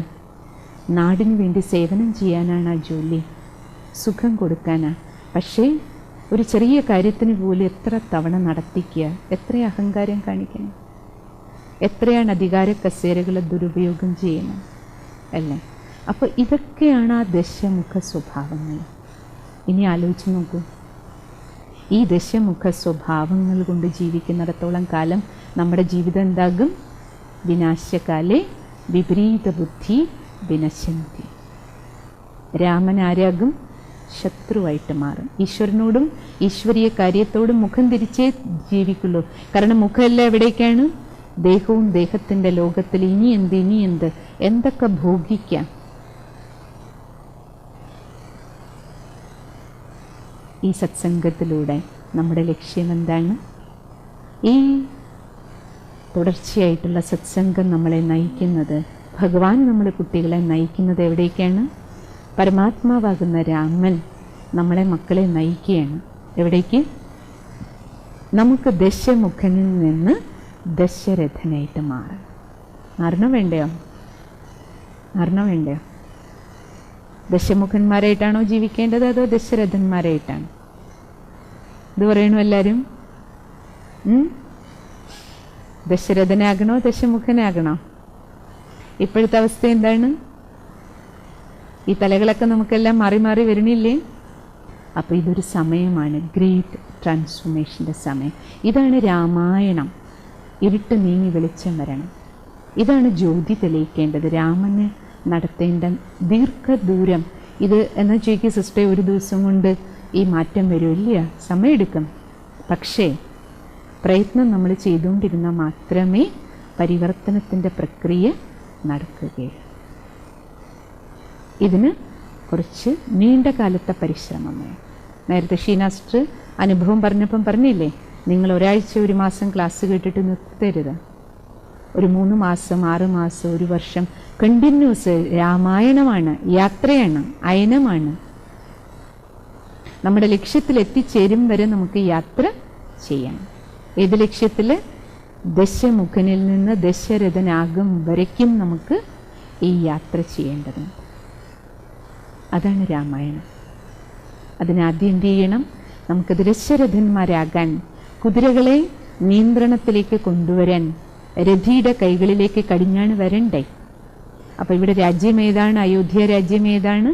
നാടിന് വേണ്ടി സേവനം ചെയ്യാനാണ് ആ ജോലി, സുഖം കൊടുക്കാനാണ്. പക്ഷേ ഒരു ചെറിയ കാര്യത്തിന് പോലും എത്ര തവണ നടത്തിക്കുക, എത്ര അഹങ്കാരം കാണിക്കണം, എത്രയാണ് അധികാര കസേരകളെ ദുരുപയോഗം ചെയ്യണം അല്ലേ? അപ്പോൾ ഇതൊക്കെയാണ് ആ ദശമുഖ സ്വഭാവങ്ങൾ. ഇനി ആലോചിച്ച് നോക്കൂ, ഈ ദശമുഖ സ്വഭാവങ്ങൾ കൊണ്ട് ജീവിക്കുന്നിടത്തോളം കാലം നമ്മുടെ ജീവിതം എന്താകും? വിനാശകാലേ വിപരീത ബുദ്ധി വിനശന്തി. രാമൻ ആരാകും? ശത്രുവായിട്ട് മാറും. ഈശ്വരനോടും ഈശ്വരീയ കാര്യത്തോടും മുഖം തിരിച്ചേ ജീവിക്കുള്ളൂ. കാരണം മുഖമെല്ലാം എവിടേക്കാണ്? ദേഹവും ദേഹത്തിൻ്റെ ലോകത്തിൽ. ഇനി എന്ത് എന്തൊക്കെ ഭോഗിക്കാം. ഈ സത്സംഗത്തിലൂടെ നമ്മുടെ ലക്ഷ്യം എന്താണ്? ഈ തുടർച്ചയായിട്ടുള്ള സത്സംഗം നമ്മളെ നയിക്കുന്നത്, ഭഗവാൻ നമ്മുടെ കുട്ടികളെ നയിക്കുന്നത് എവിടേക്കാണ്? പരമാത്മാവാകുന്ന രാമൻ നമ്മളെ മക്കളെ നയിക്കുകയാണ്. എവിടേക്ക്? നമുക്ക് ദശമുഖനിൽ നിന്ന് ദശരഥനായിട്ട് മാറണോ വേണ്ടയോ? ദശമുഖന്മാരായിട്ടാണോ ജീവിക്കേണ്ടത്, അതോ ദശരഥന്മാരായിട്ടാണ്? ഇത് പറയണു എല്ലാവരും. ദശരഥനാകണോ ദശമുഖനാകണോ? ഇപ്പോഴത്തെ അവസ്ഥ എന്താണ്? ഈ തലകളൊക്കെ നമുക്കെല്ലാം മാറി മാറി വരണില്ലേ? അപ്പോൾ ഇതൊരു സമയമാണ്, ഗ്രേറ്റ് ട്രാൻസ്ഫോർമേഷൻ്റെ സമയം. ഇതാണ് രാമായണം. ഇരുട്ട് നീങ്ങി വെളിച്ചം വരണം. ഇതാണ് ജ്യോതി തെളിയിക്കേണ്ടത്. രാമന് നടത്തേണ്ട ദീർഘദൂരം ഇത് എന്നാ ചോദിക്കുക സിസ്റ്റർ, ഒരു ദിവസം കൊണ്ട് ഈ മാറ്റം വരില്ല, സമയമെടുക്കും. പക്ഷേ പ്രയത്നം നമ്മൾ ചെയ്തുകൊണ്ടിരുന്നാൽ മാത്രമേ പരിവർത്തനത്തിൻ്റെ പ്രക്രിയ നടക്കുകയുള്ളൂ. ഇതിന് കുറച്ച് നീണ്ട കാലത്തെ പരിശ്രമം വേണം. നേരത്തെ ഷീനാസ്റ്റർ അനുഭവം പറഞ്ഞപ്പം പറഞ്ഞില്ലേ, നിങ്ങൾ ഒരാഴ്ച ഒരു മാസം ക്ലാസ് കേട്ടിട്ട് നിർത്തരുത്. ഒരു 3 മാസം 6 മാസം 1 വർഷം കണ്ടിന്യൂസ് രാമായണമാണ്, യാത്രയാണ്, അയനമാണ്. നമ്മുടെ ലക്ഷ്യത്തിൽ എത്തിച്ചേരും വരെ നമുക്ക് യാത്ര ചെയ്യാം. ഏത് ലക്ഷ്യത്തിൽ? ദശമുഖനിൽ നിന്ന് ദശരഥനാകും വരയ്ക്കും നമുക്ക് ഈ യാത്ര ചെയ്യേണ്ടതുണ്ട്. അതാണ് രാമായണം. അതിനാദ്യം എന്ത് ചെയ്യണം? നമുക്ക് ദശരഥന്മാരാകാൻ, കുതിരകളെ നിയന്ത്രണത്തിലേക്ക് കൊണ്ടുവരാൻ രഥിയുടെ കൈകളിലേക്ക് കടിഞ്ഞാണ് വരണ്ടേ. അപ്പോൾ ഇവിടെ രാജ്യം ഏതാണ്? അയോധ്യ രാജ്യം ഏതാണ്?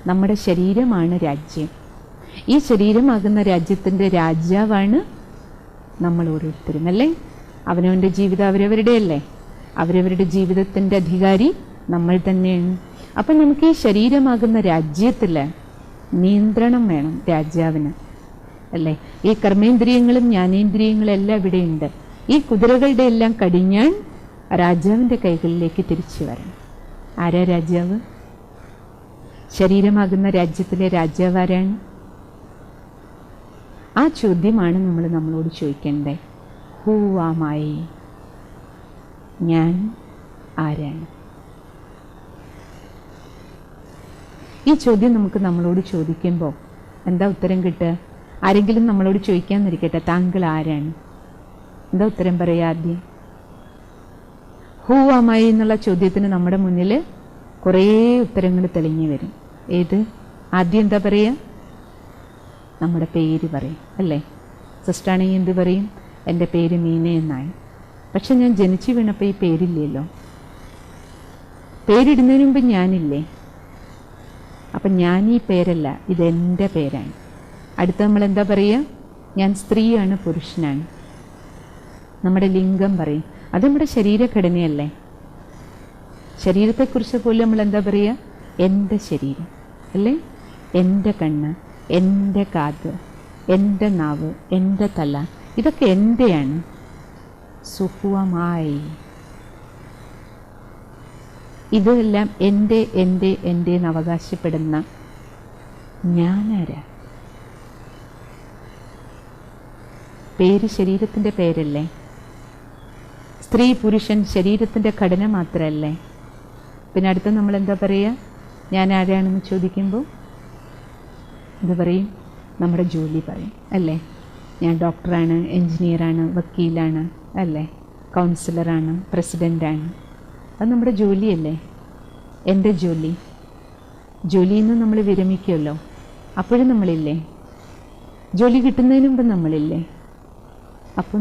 നമ്മുടെ ശരീരമാണ് രാജ്യം. ഈ ശരീരമാകുന്ന രാജ്യത്തിൻ്റെ രാജാവാണ് നമ്മൾ ഓരോരുത്തരും അല്ലേ? അവനവൻ്റെ ജീവിതം അവരവരുടെ അല്ലേ? അവരവരുടെ ജീവിതത്തിൻ്റെ അധികാരി നമ്മൾ തന്നെയാണ്. അപ്പം നമുക്ക് ഈ ശരീരമാകുന്ന രാജ്യത്തിൽ നിയന്ത്രണം വേണം രാജാവിന് അല്ലേ? ഈ കർമ്മേന്ദ്രിയങ്ങളും ജ്ഞാനേന്ദ്രിയങ്ങളും എല്ലാം ഇവിടെയുണ്ട്. ഈ കുതിരകളുടെ എല്ലാം കടിഞ്ഞാൻ രാജാവിൻ്റെ കൈകളിലേക്ക് തിരിച്ചു വരണം. ആരാ രാജാവ്? ശരീരമാകുന്ന രാജ്യത്തിലെ രാജാവ് ആരാണ്? ആ ചോദ്യമാണ് നമ്മളോട് ചോദിക്കേണ്ടത്. Who am I? ഞാൻ ആരാണ്? ഈ ചോദ്യം നമ്മളോട് ചോദിക്കുമ്പോൾ എന്താ ഉത്തരം കിട്ടുക? ആരെങ്കിലും നമ്മളോട് ചോദിക്കാന്നിരിക്കട്ടെ, താങ്കൾ ആരാണ്? എന്താ ഉത്തരം പറയുക? ആദ്യം ഹൂ ആം ഐ എന്നുള്ള ചോദ്യത്തിന് നമ്മുടെ മുന്നിൽ കുറേ ഉത്തരങ്ങൾ തെളിഞ്ഞു വരും. ഏത്? ആദ്യം എന്താ പറയുക? നമ്മുടെ പേര് പറയും അല്ലേ? സിസ്റ്ററാണെങ്കിൽ എന്ത് പറയും? എൻ്റെ പേര് മീന എന്നാണ്. പക്ഷെ ഞാൻ ജനിച്ചു വീണപ്പോൾ ഈ പേരില്ലല്ലോ. പേരിടുന്നതിന് മുമ്പ് ഞാനില്ലേ? അപ്പം ഞാൻ ഈ പേരല്ല, ഇതെൻ്റെ പേരാണ്. അടുത്ത നമ്മൾ എന്താ പറയുക? ഞാൻ സ്ത്രീയാണ്, പുരുഷനാണ്. നമ്മുടെ ലിംഗം പറയും. അത് നമ്മുടെ ശരീരഘടനയല്ലേ? ശരീരത്തെക്കുറിച്ച് പോലും നമ്മൾ എന്താ പറയുക? എൻ്റെ ശരീരം അല്ലേ? എൻ്റെ കണ്ണ്, എൻ്റെ കാത്, എൻ്റെ നാവ്, എൻ്റെ തല, ഇതൊക്കെ എൻ്റെയാണ്. സുഖമായി ഇതെല്ലാം എൻ്റെ എൻ്റെ എൻ്റെ എന്ന് അവകാശപ്പെടുന്ന ഞാനാരാ? പേര് ശരീരത്തിൻ്റെ പേരല്ലേ? സ്ത്രീ പുരുഷൻ ശരീരത്തിൻ്റെ ഘടന മാത്രമല്ലേ? പിന്നെ അടുത്ത് നമ്മൾ എന്താ പറയുക? ഞാൻ ആരാണെന്ന് ചോദിക്കുമ്പോൾ എന്താ പറയും? നമ്മുടെ ജോലി പറയും അല്ലേ? ഞാൻ ഡോക്ടറാണ്, എൻജിനീയറാണ്, വക്കീലാണ് അല്ലേ, കൗൺസിലറാണ്, പ്രസിഡൻ്റാണ്. അത് നമ്മുടെ ജോലിയല്ലേ? എൻ്റെ ജോലിയിൽ നിന്ന് നമ്മൾ വിരമിക്കുമല്ലോ, അപ്പോഴും നമ്മളില്ലേ? ജോലി കിട്ടുന്നതിന് മുമ്പ് നമ്മളില്ലേ? അപ്പോൾ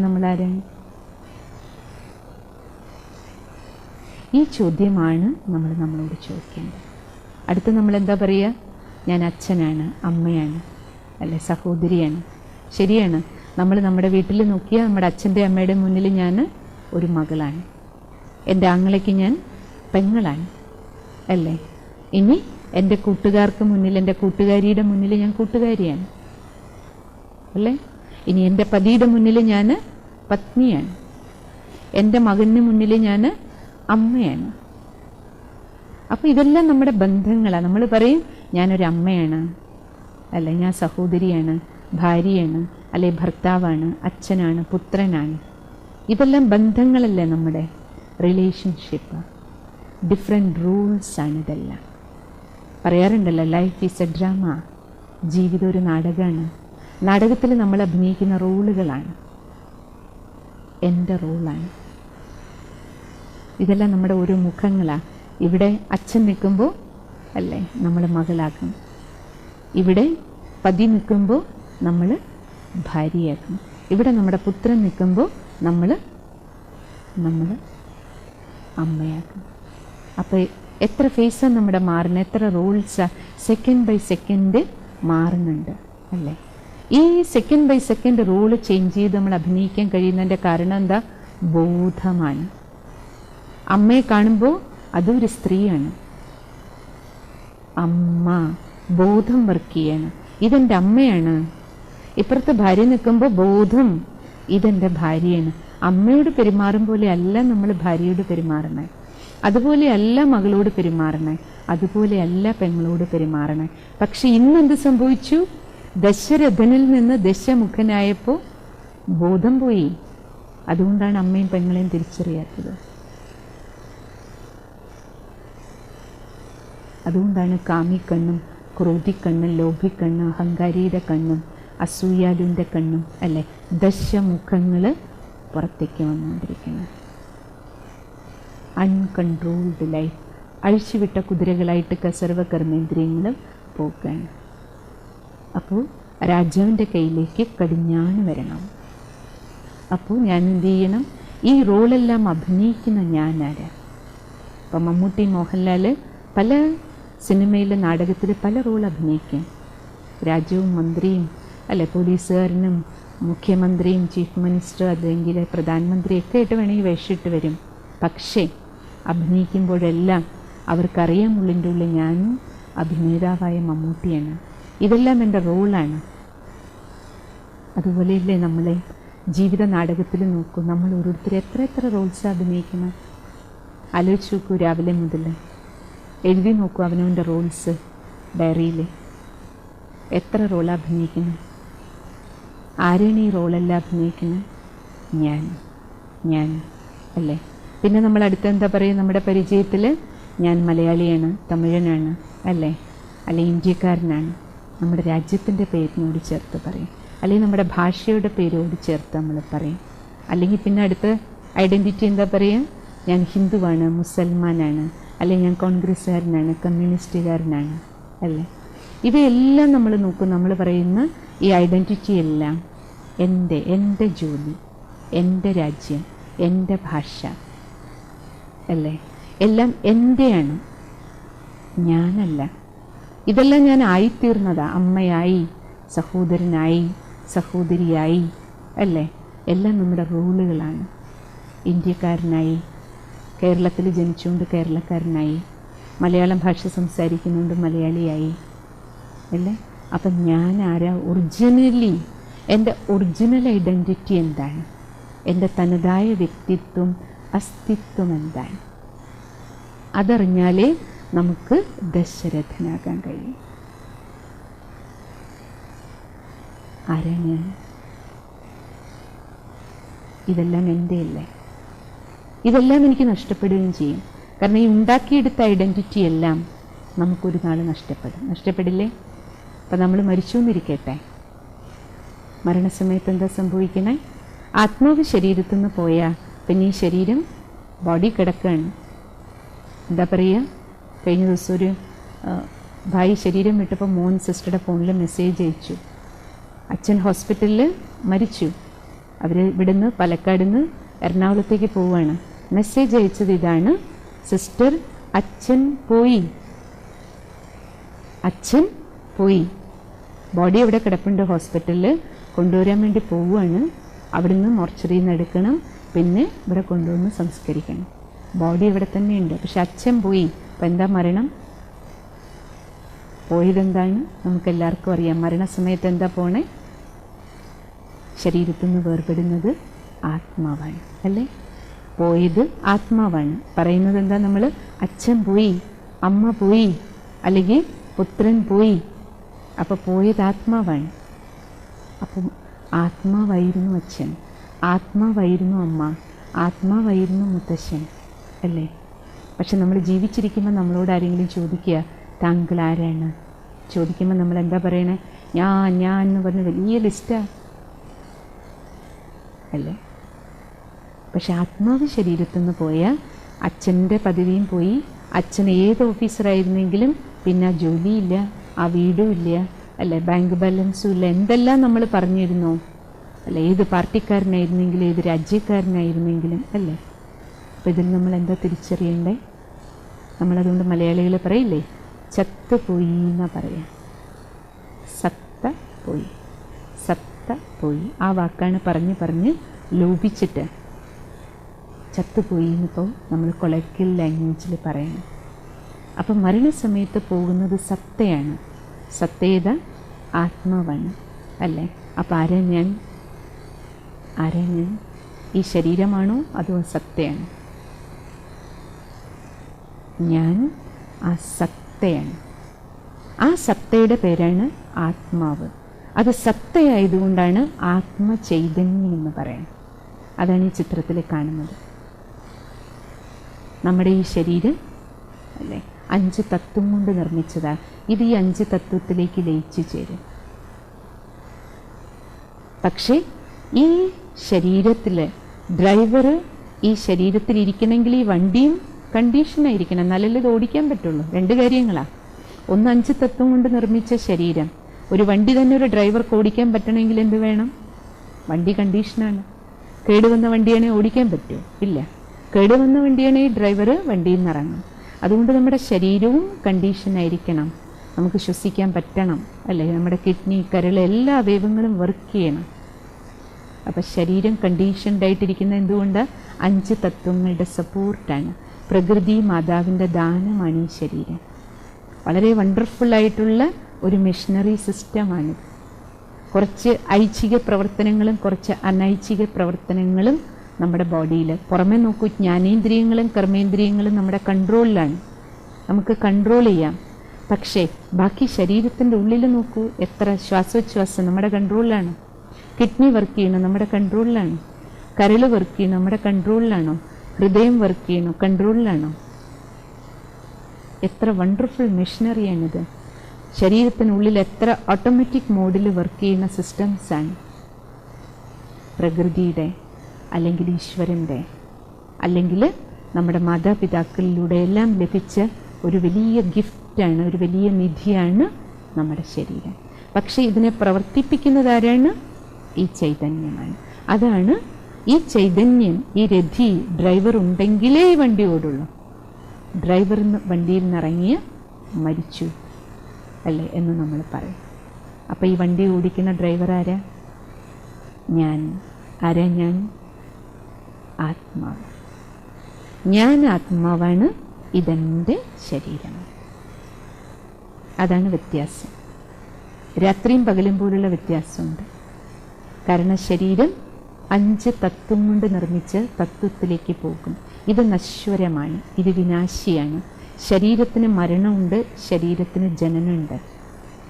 നമ്മളാരാ? ഈ ചോദ്യമാണ് നമ്മൾ നമ്മളോട് ചോദിക്കേണ്ടത്. അടുത്ത് നമ്മൾ എന്താ പറയുക? ഞാൻ അച്ഛനാണ്, അമ്മയാണ് അല്ലെ, സഹോദരിയാണ്. ശരിയാണ്. നമ്മൾ നമ്മുടെ വീട്ടിൽ നോക്കിയാൽ നമ്മുടെ അച്ഛൻ്റെ അമ്മയുടെ മുന്നിൽ ഞാൻ ഒരു മകളാണ്, എൻ്റെ ആങ്ങളയ്ക്ക് ഞാൻ പെങ്ങളാണ് അല്ലേ. ഇനി എൻ്റെ കൂട്ടുകാർക്ക് മുന്നിൽ, എൻ്റെ കൂട്ടുകാരിയുടെ മുന്നിൽ ഞാൻ കൂട്ടുകാരിയാണ് അല്ലേ. ഇനി എൻ്റെ പതിയുടെ മുന്നിൽ ഞാൻ പത്നിയാണ്, എൻ്റെ മകന് മുന്നിൽ ഞാൻ അമ്മയാണ്. അപ്പോൾ ഇതെല്ലാം നമ്മുടെ ബന്ധങ്ങളാണ്. നമ്മൾ പറയും ഞാനൊരമ്മയാണ് അല്ലെ, ഞാൻ സഹോദരിയാണ്, ഭാര്യയാണ് അല്ലെ, ഭർത്താവാണ്, അച്ഛനാണ്, പുത്രനാണ്. ഇതെല്ലാം ബന്ധങ്ങളല്ലേ, നമ്മുടെ റിലേഷൻഷിപ്പ്. ഡിഫറെൻറ്റ് റൂൾസാണ് ഇതെല്ലാം. പറയാറുണ്ടല്ലോ, ലൈഫ് ഈസ് എ ഡ്രാമ. ജീവിതം ഒരു നാടകമാണ്. നാടകത്തിൽ നമ്മൾ അഭിനയിക്കുന്ന റോളുകളാണ്. എൻ്റെ റോളാണ്. ഇതെല്ലാം നമ്മുടെ ഓരോ മുഖങ്ങളാണ്. ഇവിടെ അച്ഛൻ നിൽക്കുമ്പോൾ അല്ലേ നമ്മൾ മകളാക്കും, ഇവിടെ പതി നിൽക്കുമ്പോൾ നമ്മൾ ഭാര്യയാക്കും, ഇവിടെ നമ്മുടെ പുത്രൻ നിൽക്കുമ്പോൾ നമ്മൾ അമ്മയാക്കും. അപ്പോൾ എത്ര ഫേസാണ് നമ്മുടെ മാറുന്നത്, എത്ര റോൾസാണ് സെക്കൻഡ് ബൈ സെക്കൻഡ് മാറുന്നുണ്ട് അല്ലേ. ഈ second by second role change ചെയ്ത് നമ്മൾ അഭിനയിക്കാൻ കഴിയുന്നതിൻ്റെ കാരണം എന്താ? ബോധമാണ്. അമ്മയെ കാണുമ്പോൾ അതൊരു സ്ത്രീയാണ്, അമ്മ ബോധം വർക്ക് ചെയ്യാണ്, ഇതെൻ്റെ അമ്മയാണ്. ഇപ്പുറത്ത് ഭാര്യ നിൽക്കുമ്പോൾ ബോധം, ഇതെൻ്റെ ഭാര്യയാണ്. അമ്മയോട് പെരുമാറും പോലെ അല്ല നമ്മൾ ഭാര്യയോട് പെരുമാറണേ, അതുപോലെ അല്ല മകളോട് പെരുമാറണേ, അതുപോലെ അല്ല പെങ്ങളോട് പെരുമാറണേ. പക്ഷെ ഇന്നെന്ത് സംഭവിച്ചു? ദശരഥനിൽ നിന്ന് ദശമുഖനായപ്പോൾ ബോധം പോയി. അതുകൊണ്ടാണ് അമ്മയും പെങ്ങളെയും തിരിച്ചറിയാത്തത്. അതുകൊണ്ടാണ് കാമിക്കണ്ണും ക്രോധിക്കണ്ണും ലോഭിക്കണ്ണും അഹങ്കാരിയുടെ കണ്ണും അസൂയാലുവിൻ്റെ കണ്ണും അല്ലേ, ദശമുഖങ്ങൾ പുറത്തേക്ക് വന്നുകൊണ്ടിരിക്കുന്നത്. അൺകൺട്രോൾഡ് ലൈഫ്, അഴിച്ചുവിട്ട കുതിരകളായിട്ട് സർവ്വകർമ്മേന്ദ്രിയങ്ങൾ പോകുകയാണ്. അപ്പോൾ രാജാവിൻ്റെ കയ്യിലേക്ക് കടിഞ്ഞാണ് വരണം. അപ്പോൾ ഞാൻ എന്ത് ചെയ്യണം? ഈ റോളെല്ലാം അഭിനയിക്കുന്ന ഞാനാരാ? അപ്പം മമ്മൂട്ടി, മോഹൻലാൽ പല സിനിമയിലെ നാടകത്തിൽ പല റോൾ അഭിനയിക്കും. രാജാവും മന്ത്രിയും അല്ലെ, പോലീസുകാരനും മുഖ്യമന്ത്രിയും ചീഫ് മിനിസ്റ്റർ അല്ലെങ്കിൽ പ്രധാനമന്ത്രിയൊക്കെ ആയിട്ട് വേണമെങ്കിൽ വേഷിട്ട് വരും. പക്ഷേ അഭിനയിക്കുമ്പോഴെല്ലാം അവർക്കറിയാം ഉള്ളിൻ്റെ ഉള്ളിൽ ഞാനും അഭിനേതാവായ മമ്മൂട്ടിയാണ്, ഇതെല്ലാം എൻ്റെ റോളാണ്. അതുപോലെയല്ലേ നമ്മളെ ജീവിത നാടകത്തിൽ നോക്കൂ, നമ്മൾ ഓരോരുത്തർ എത്ര റോൾസ് അഭിനയിക്കണം ആലോചിച്ച് നോക്കൂ. രാവിലെ മുതൽ എഴുതി നോക്കൂ അവനവൻ്റെ റോൾസ് ഡയറിയിൽ. എത്ര റോൾ അഭിനയിക്കണം? ആരാണ് ഈ റോളെല്ലാം അഭിനയിക്കുന്നത്? ഞാൻ അല്ലേ. പിന്നെ നമ്മൾ അടുത്ത് എന്താ പറയുക? നമ്മുടെ പരിചയത്തിൽ ഞാൻ മലയാളിയാണ്, തമിഴനാണ് അല്ലേ, അല്ലെങ്കിൽ ഇന്ത്യക്കാരനാണ്, നമ്മുടെ രാജ്യത്തിൻ്റെ പേരിനോട് ചേർത്ത് പറയും, അല്ലെങ്കിൽ നമ്മുടെ ഭാഷയുടെ പേരോട് ചേർത്ത് നമ്മൾ പറയും. അല്ലെങ്കിൽ പിന്നെ അടുത്ത ഐഡൻറ്റിറ്റി എന്താ പറയുക? ഞാൻ ഹിന്ദുവാണ്, മുസൽമാനാണ്, അല്ലെങ്കിൽ ഞാൻ കോൺഗ്രസ്സുകാരനാണ്, കമ്മ്യൂണിസ്റ്റുകാരനാണ് അല്ലേ. ഇവയെല്ലാം നമ്മൾ നോക്കും. നമ്മൾ പറയുന്ന ഈ ഐഡൻറ്റിറ്റി എല്ലാം എൻ്റെ ജോലി, എൻ്റെ രാജ്യം, എൻ്റെ ഭാഷ അല്ലേ, എല്ലാം എൻ്റെയാണ്, ഞാനല്ല. ഇതെല്ലാം ഞാൻ ആയിത്തീർന്നതാണ്. അമ്മയായി, സഹോദരനായി, സഹോദരിയായി അല്ലേ, എല്ലാം നമ്മുടെ റോളുകളാണ്. ഇന്ത്യക്കാരനായി, കേരളത്തിൽ ജനിച്ചുകൊണ്ട് കേരളക്കാരനായി, മലയാളം ഭാഷ സംസാരിക്കുന്നുണ്ട് മലയാളിയായി അല്ലേ. അപ്പം ഞാൻ ആരാ? ഒറിജിനലി എൻ്റെ ഒറിജിനൽ ഐഡൻറ്റിറ്റി എന്താണ്? എൻ്റെ തനതായ വ്യക്തിത്വം, അസ്തിത്വം എന്താണ്? അതറിഞ്ഞാലേ നമുക്ക് ദശരഥനാകാൻ കഴിയും. ആരാ ഞാൻ? ഇതെല്ലാം എൻ്റെ അല്ലേ? ഇതെല്ലാം എനിക്ക് നഷ്ടപ്പെടുകയും ചെയ്യും. കാരണം ഈ ഉണ്ടാക്കിയെടുത്ത ഐഡൻറ്റിറ്റി എല്ലാം നമുക്കൊരു നാൾ നഷ്ടപ്പെടില്ലേ? അപ്പം നമ്മൾ മരിച്ചു എന്നിരിക്കട്ടെ, മരണസമയത്ത് എന്താ സംഭവിക്കണേ? ആത്മാവ് ശരീരത്തിൽ നിന്ന് പോയാൽ പിന്നെ ഈ ശരീരം ബോഡി കിടക്കുകയാണ്. എന്താ പറയുക, കഴിഞ്ഞ ദിവസം ഒരു ഭായി ശരീരം വിട്ടപ്പോൾ മോൻ സിസ്റ്ററുടെ ഫോണിൽ മെസ്സേജ് അയച്ചു, അച്ഛൻ ഹോസ്പിറ്റലിൽ മരിച്ചു, അവർ ഇവിടുന്ന് പാലക്കാട് നിന്ന് എറണാകുളത്തേക്ക് പോവുകയാണ്. മെസ്സേജ് അയച്ചത് ഇതാണ്, സിസ്റ്റർ അച്ഛൻ പോയി, ബോഡി അവിടെ കിടപ്പുണ്ട്, ഹോസ്പിറ്റലിൽ കൊണ്ടുവരാൻ വേണ്ടി പോവുകയാണ്, അവിടുന്ന് മോർച്ചറിയിൽ നിന്ന് എടുക്കണം, പിന്നെ ഇവിടെ കൊണ്ടുവന്ന് സംസ്കരിക്കണം. ബോഡി ഇവിടെ തന്നെയുണ്ട്, പക്ഷെ അച്ഛൻ പോയി. അപ്പം എന്താ മരണം? പോയതെന്താണ്? നമുക്കെല്ലാവർക്കും അറിയാം. മരണസമയത്ത് എന്താ പോണേ? ശരീരത്തിൽ നിന്ന് വേർപെടുന്നത് ആത്മാവാണ്, അല്ലേ? പോയത് ആത്മാവാണ്. പറയുന്നത് എന്താ? നമ്മൾ അച്ഛൻ പോയി, അമ്മ പോയി, അല്ലെങ്കിൽ പുത്രൻ പോയി. അപ്പോൾ പോയത് ആത്മാവാണ്. അപ്പം ആത്മാവായിരുന്നു അച്ഛൻ, ആത്മാവായിരുന്നു അമ്മ, ആത്മാവായിരുന്നു മുത്തശ്ശൻ, അല്ലേ? പക്ഷെ നമ്മൾ ജീവിച്ചിരിക്കുമ്പോൾ നമ്മളോട് ആരെങ്കിലും ചോദിക്കുക താങ്കൾ ആരാണ് ചോദിക്കുമ്പോൾ നമ്മൾ എന്താ പറയണേ? ഞാൻ എന്ന് പറഞ്ഞ് വലിയ ലിസ്റ്റാണ്, അല്ലേ? പക്ഷെ ആത്മാവ് ശരീരത്തിൽ നിന്ന് പോയാൽ അച്ഛൻ്റെ പദവിയും പോയി. അച്ഛൻ ഏത് ഓഫീസറായിരുന്നെങ്കിലും പിന്നെ ആ ജോലിയില്ല, ആ വീടും ഇല്ല, അല്ലേ? ബാങ്ക് ബാലൻസും ഇല്ല. എന്തെല്ലാം നമ്മൾ പറഞ്ഞിരുന്നോ, അല്ലേ? ഏത് പാർട്ടിക്കാരനായിരുന്നെങ്കിലും ഏത് രാജ്യക്കാരനായിരുന്നെങ്കിലും, അല്ലേ? അപ്പോൾ ഇതിൽ നമ്മൾ എന്താ തിരിച്ചറിയണ്ടേ? നമ്മളതുകൊണ്ട് മലയാളികൾ പറയില്ലേ, ചത്തുപോയി എന്നാ പറയാം. സത്ത പോയി ആ വാക്കാണ് പറഞ്ഞ് ലോപിച്ചിട്ട് ചത്തുപോയി എന്നിപ്പോൾ നമ്മൾ കൊളക്റ്റീവ് ലാംഗ്വേജിൽ പറയണം. അപ്പം മരണസമയത്ത് പോകുന്നത് സത്തയാണ്, സത്തേത ആത്മാവാണ്, അല്ലേ? അപ്പം ആരാ ഞാൻ? ഈ ശരീരമാണോ അതോ സത്തയാണ്? ഞാൻ ആ സത്തയാണ്. ആ സത്തയുടെ പേരാണ് ആത്മാവ്. അത് സത്തയായതുകൊണ്ടാണ് ആത്മചൈതന്യം എന്ന് പറയുന്നത്. അതാണ് ഈ ചിത്രത്തിൽ കാണുന്നത്. നമ്മുടെ ഈ ശരീരം, അല്ലേ, 5 തത്വം കൊണ്ട് നിർമ്മിച്ചതാണ്. ഇത് ഈ 5 തത്വത്തിലേക്ക് ലയിച്ചു ചേരും. പക്ഷേ ഈ ശരീരത്തിൽ ഡ്രൈവർ ഈ ശരീരത്തിൽ ഇരിക്കണമെങ്കിൽ ഈ വണ്ടിയും കണ്ടീഷനായിരിക്കണം, എന്നാലല്ലേ ഇത് ഓടിക്കാൻ പറ്റുള്ളൂ. 2 കാര്യങ്ങളാണ്. ഒന്ന് 5 തത്വം കൊണ്ട് നിർമ്മിച്ച ശരീരം. ഒരു വണ്ടി തന്നെ ഒരു ഡ്രൈവർക്ക് ഓടിക്കാൻ പറ്റണമെങ്കിൽ എന്ത് വേണം? വണ്ടി കണ്ടീഷനാണ്. കേടുവന്ന വണ്ടിയാണെങ്കിൽ ഓടിക്കാൻ പറ്റുമോ? ഇല്ല. കേടുവന്ന വണ്ടിയാണെങ്കിൽ ഡ്രൈവർ വണ്ടിയിൽ നിന്ന് ഇറങ്ങും. അതുകൊണ്ട് നമ്മുടെ ശരീരവും കണ്ടീഷനായിരിക്കണം. നമുക്ക് ശ്വസിക്കാൻ പറ്റണം, അല്ലേ? നമ്മുടെ കിഡ്നി, കരൾ, എല്ലാ അവയവങ്ങളും വർക്ക് ചെയ്യണം. അപ്പം ശരീരം കണ്ടീഷൻഡായിട്ടിരിക്കുന്ന എന്തുകൊണ്ട്? 5 തത്വങ്ങളുടെ സപ്പോർട്ടാണ്. പ്രകൃതി മാതാവിൻ്റെ ദാനമാണ് ഈ ശരീരം. വളരെ വണ്ടർഫുള്ളായിട്ടുള്ള ഒരു മെഷീനറി സിസ്റ്റമാണിത്. കുറച്ച് ഐച്ഛിക പ്രവർത്തനങ്ങളും കുറച്ച് അനൈച്ഛിക പ്രവർത്തനങ്ങളും നമ്മുടെ ബോഡിയിൽ. പുറമേ നോക്കൂ, ജ്ഞാനേന്ദ്രിയങ്ങളും കർമ്മേന്ദ്രിയങ്ങളും നമ്മുടെ കൺട്രോളിലാണ്, നമുക്ക് കൺട്രോൾ ചെയ്യാം. പക്ഷേ ബാക്കി ശരീരത്തിൻ്റെ ഉള്ളിൽ നോക്കൂ, എത്ര ശ്വാസോച്ഛ്വാസം നമ്മുടെ കൺട്രോളിലാണ്. കിഡ്നി വർക്ക് ചെയ്യണം, നമ്മുടെ കൺട്രോളിലാണ്. കരൾ വർക്ക് ചെയ്യണം, നമ്മുടെ കൺട്രോളിലാണോ? ഹൃദയം വർക്ക് ചെയ്യണോ? കൺട്രോളിലാണോ? എത്ര വണ്ടർഫുൾ മെഷീനറിയാണിത്. ശരീരത്തിനുള്ളിൽ എത്ര ഓട്ടോമാറ്റിക് മോഡിൽ വർക്ക് ചെയ്യുന്ന സിസ്റ്റംസാണ്. പ്രകൃതിയുടെ, അല്ലെങ്കിൽ ഈശ്വരൻ്റെ, അല്ലെങ്കിൽ നമ്മുടെ മാതാപിതാക്കളിലൂടെ എല്ലാം ലഭിച്ച ഒരു വലിയ ഗിഫ്റ്റാണ്, ഒരു വലിയ നിധിയാണ് നമ്മുടെ ശരീരം. പക്ഷേ ഇതിനെ പ്രവർത്തിപ്പിക്കുന്നത് ആരാണ്? ഈ ചൈതന്യമാണ്. അതാണ് ഈ ചൈതന്യം, ഈ രഥി, ഡ്രൈവർ ഉണ്ടെങ്കിലേ ഈ വണ്ടി ഓടുള്ളൂ. ഡ്രൈവർ വണ്ടിയിൽ നിന്നിറങ്ങിയ മരിച്ചു, അല്ലേ എന്ന് നമ്മൾ പറയും. അപ്പോൾ ഈ വണ്ടി ഓടിക്കുന്ന ഡ്രൈവർ ആരാ? ഞാൻ. ആരാ ഞാൻ? ആത്മാവ്. ഞാൻ ആത്മാവാണ്, ഇതെൻ്റെ ശരീരമാണ്. അതാണ് വ്യത്യാസം. രാത്രിയും പകലും പോലുള്ള വ്യത്യാസമുണ്ട്. കാരണം ശരീരം 5 തത്വം കൊണ്ട് നിർമ്മിച്ച് തത്വത്തിലേക്ക് പോകും. ഇത് നശ്വരമാണ്, ഇത് വിനാശിയാണ്. ശരീരത്തിന് മരണമുണ്ട്, ശരീരത്തിന് ജനനമുണ്ട്.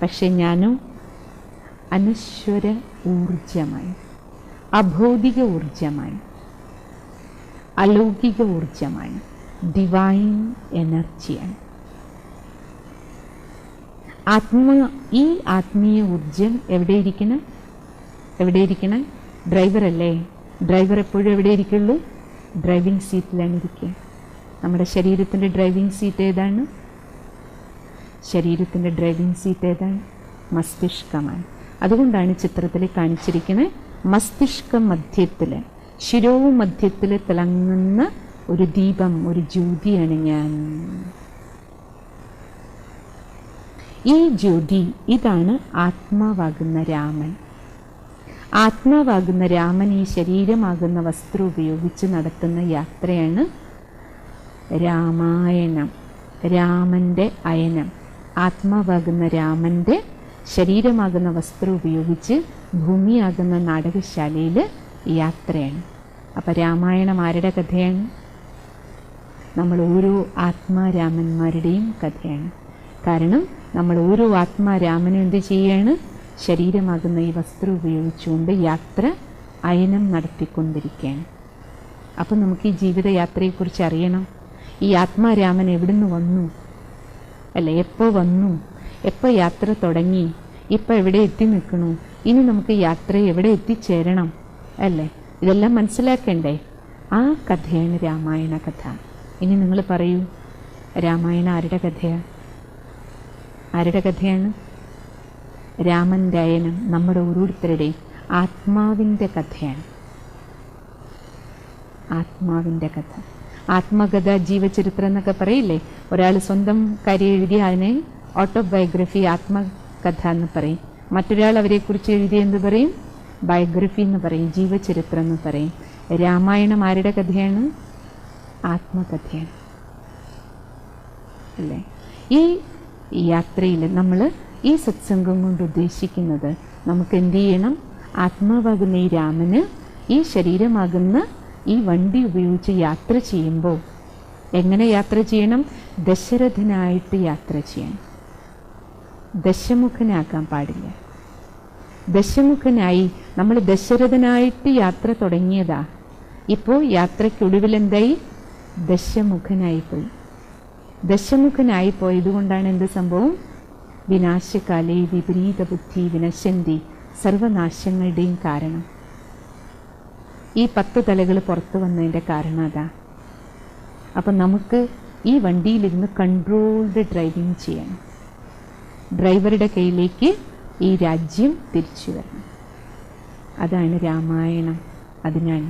പക്ഷേ ഞാനോ അനശ്വര ഊർജമായി, അഭൗതിക ഊർജമായി, അലൗകിക ഊർജമാണ്, ഡിവൈൻ എനർജിയാണ്. ഈ ആത്മീയ ഊർജം എവിടെ ഇരിക്കണം? ഡ്രൈവറല്ലേ? ഡ്രൈവർ എപ്പോഴും എവിടെ ഇരിക്കുള്ളൂ? ഡ്രൈവിംഗ് സീറ്റിലാണ് ഇരിക്കുക. നമ്മുടെ ശരീരത്തിൻ്റെ ഡ്രൈവിംഗ് സീറ്റ് ഏതാണ്? മസ്തിഷ്കമാണ്. അതുകൊണ്ടാണ് ചിത്രത്തിൽ കാണിച്ചിരിക്കുന്നത് മസ്തിഷ്ക മധ്യത്തിൽ, ശിരോവ് മധ്യത്തിൽ തിളങ്ങുന്ന ഒരു ദീപം, ഒരു ജ്യോതിയാണ് ഞാൻ. ഈ ജ്യോതി, ഇതാണ് ആത്മാവാകുന്ന രാമൻ. ആത്മാവാകുന്ന രാമൻ ഈ ശരീരമാകുന്ന വസ്ത്രം ഉപയോഗിച്ച് നടത്തുന്ന യാത്രയാണ് രാമായണം, രാമൻ്റെ അയനം. ആത്മാവാകുന്ന രാമൻ്റെ ശരീരമാകുന്ന വസ്ത്രം ഉപയോഗിച്ച് ഭൂമിയാകുന്ന നാടകശാലയിൽ യാത്രയാണ്. അപ്പം രാമായണം ആരുടെ കഥയാണ്? നമ്മൾ ഓരോ ആത്മാരാമന്മാരുടെയും കഥയാണ്. കാരണം നമ്മൾ ഓരോ ആത്മാരാമനും എന്ത് ചെയ്യാണ്? ശരീരമാകുന്ന ഈ വസ്ത്രം ഉപയോഗിച്ചുകൊണ്ട് യാത്ര അയനം നടത്തിക്കൊണ്ടിരിക്കുകയാണ്. അപ്പം നമുക്ക് ഈ ജീവിതയാത്രയെക്കുറിച്ച് അറിയണം. ഈ ആത്മാരാമൻ എവിടുന്ന് വന്നു അല്ലേ? എപ്പോൾ വന്നു? എപ്പോൾ യാത്ര തുടങ്ങി? ഇപ്പം എവിടെ എത്തി നിൽക്കണു? ഇനി നമുക്ക് യാത്ര എവിടെ എത്തിച്ചേരണം അല്ലേ? ഇതെല്ലാം മനസ്സിലാക്കണ്ടേ? ആ കഥയാണ് രാമായണ കഥ. ഇനി നിങ്ങൾ പറയൂ, രാമായണം ആരുടെ കഥയാണ്? രാമൻ്റെ അയനം നമ്മുടെ ഓരോരുത്തരുടെയും ആത്മാവിൻ്റെ കഥയാണ്. ആത്മാവിൻ്റെ കഥ, ആത്മകഥ, ജീവചരിത്രം എന്നൊക്കെ പറയില്ലേ? ഒരാൾ സ്വന്തം കാര്യം എഴുതി അതിനെ ഓട്ടോബയോഗ്രഫി, ആത്മകഥ എന്ന് പറയും. മറ്റൊരാൾ അവരെക്കുറിച്ച് എഴുതി എന്ത് പറയും? ബയോഗ്രഫി എന്ന് പറയും, ജീവചരിത്രം എന്ന് പറയും. രാമായണം ആരുടെ കഥയാണ്? ആത്മകഥയാണ് അല്ലേ? ഈ യാത്രയിൽ നമ്മൾ ഈ സത്സംഗം കൊണ്ട് ഉദ്ദേശിക്കുന്നത് നമുക്ക് എന്ത് ചെയ്യണം? ആത്മാവാകുന്ന ഈ രാമന് ഈ ശരീരമാകുന്ന ഈ വണ്ടി ഉപയോഗിച്ച് യാത്ര ചെയ്യുമ്പോൾ എങ്ങനെ യാത്ര ചെയ്യണം? ദശരഥനായിട്ട് യാത്ര ചെയ്യണം. ദശമുഖനാക്കാൻ പാടില്ല. ദശമുഖനായി നമ്മൾ ദശരഥനായിട്ട് യാത്ര തുടങ്ങിയതാ. ഇപ്പോൾ യാത്രയ്ക്കൊടുവിൽ എന്തായി? ദശമുഖനായിപ്പോയി. ദശമുഖനായിപ്പോയതുകൊണ്ടാണ് എന്ത് സംഭവം? വിനാശകാലേ വിപരീത ബുദ്ധി വിനശന്തി, സർവനാശങ്ങളുടെയും കാരണം. ഈ 10 തലകൾ പുറത്തു വന്നതിൻ്റെ കാരണം അതാ. അപ്പം നമുക്ക് ഈ വണ്ടിയിലിരുന്ന് കൺട്രോൾഡ് ഡ്രൈവിംഗ് ചെയ്യണം. ഡ്രൈവറുടെ കയ്യിലേക്ക് ഈ രാജ്യം തിരിച്ചു വരണം. അതാണ് രാമായണം. അതിനാണ്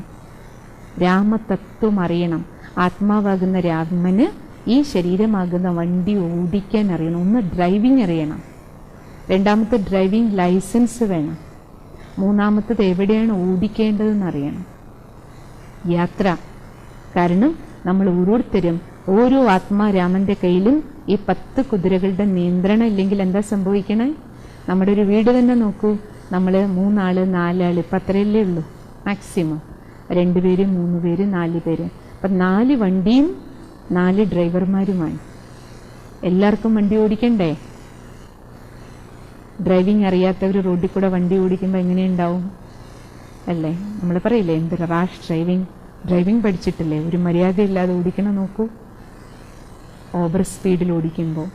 രാമതത്വം അറിയണം. ആത്മാവാകുന്ന രാമന് ഈ ശരീരമാകുന്ന വണ്ടി ഓടിക്കാൻ അറിയണം. ഒന്ന് ഡ്രൈവിംഗ് അറിയണം. രണ്ടാമത്തെ ഡ്രൈവിംഗ് ലൈസൻസ് വേണം. മൂന്നാമത്തത് എവിടെയാണ് ഓടിക്കേണ്ടതെന്ന് അറിയണം. യാത്ര. കാരണം നമ്മൾ ഓരോരുത്തരും ഓരോ ആത്മാരാമൻ്റെ കയ്യിലും ഈ 10 കുതിരകളുടെ നിയന്ത്രണം ഇല്ലെങ്കിൽ എന്താ സംഭവിക്കണേ? നമ്മുടെ ഒരു വീട് തന്നെ നോക്കൂ. നമ്മൾ 3 ആൾ 4 ആൾ ഇപ്പം അത്രയല്ലേ ഉള്ളൂ മാക്സിമം. 2 പേര് 3 പേര് 4 പേര്. അപ്പം 4 വണ്ടിയും 4 ഡ്രൈവർമാരുമാണ്. എല്ലാവർക്കും വണ്ടി ഓടിക്കണ്ടേ? ഡ്രൈവിംഗ് അറിയാത്തവർ റോഡിൽ കൂടെ വണ്ടി ഓടിക്കുമ്പോൾ എങ്ങനെയുണ്ടാവും അല്ലേ? നമ്മൾ പറയില്ലേ എന്ത് റാഷ് ഡ്രൈവിംഗ് പഠിച്ചിട്ടില്ലേ? ഒരു മര്യാദയില്ലാതെ ഓടിക്കണം നോക്കൂ. ഓവർ സ്പീഡിൽ ഓടിക്കുമ്പോൾ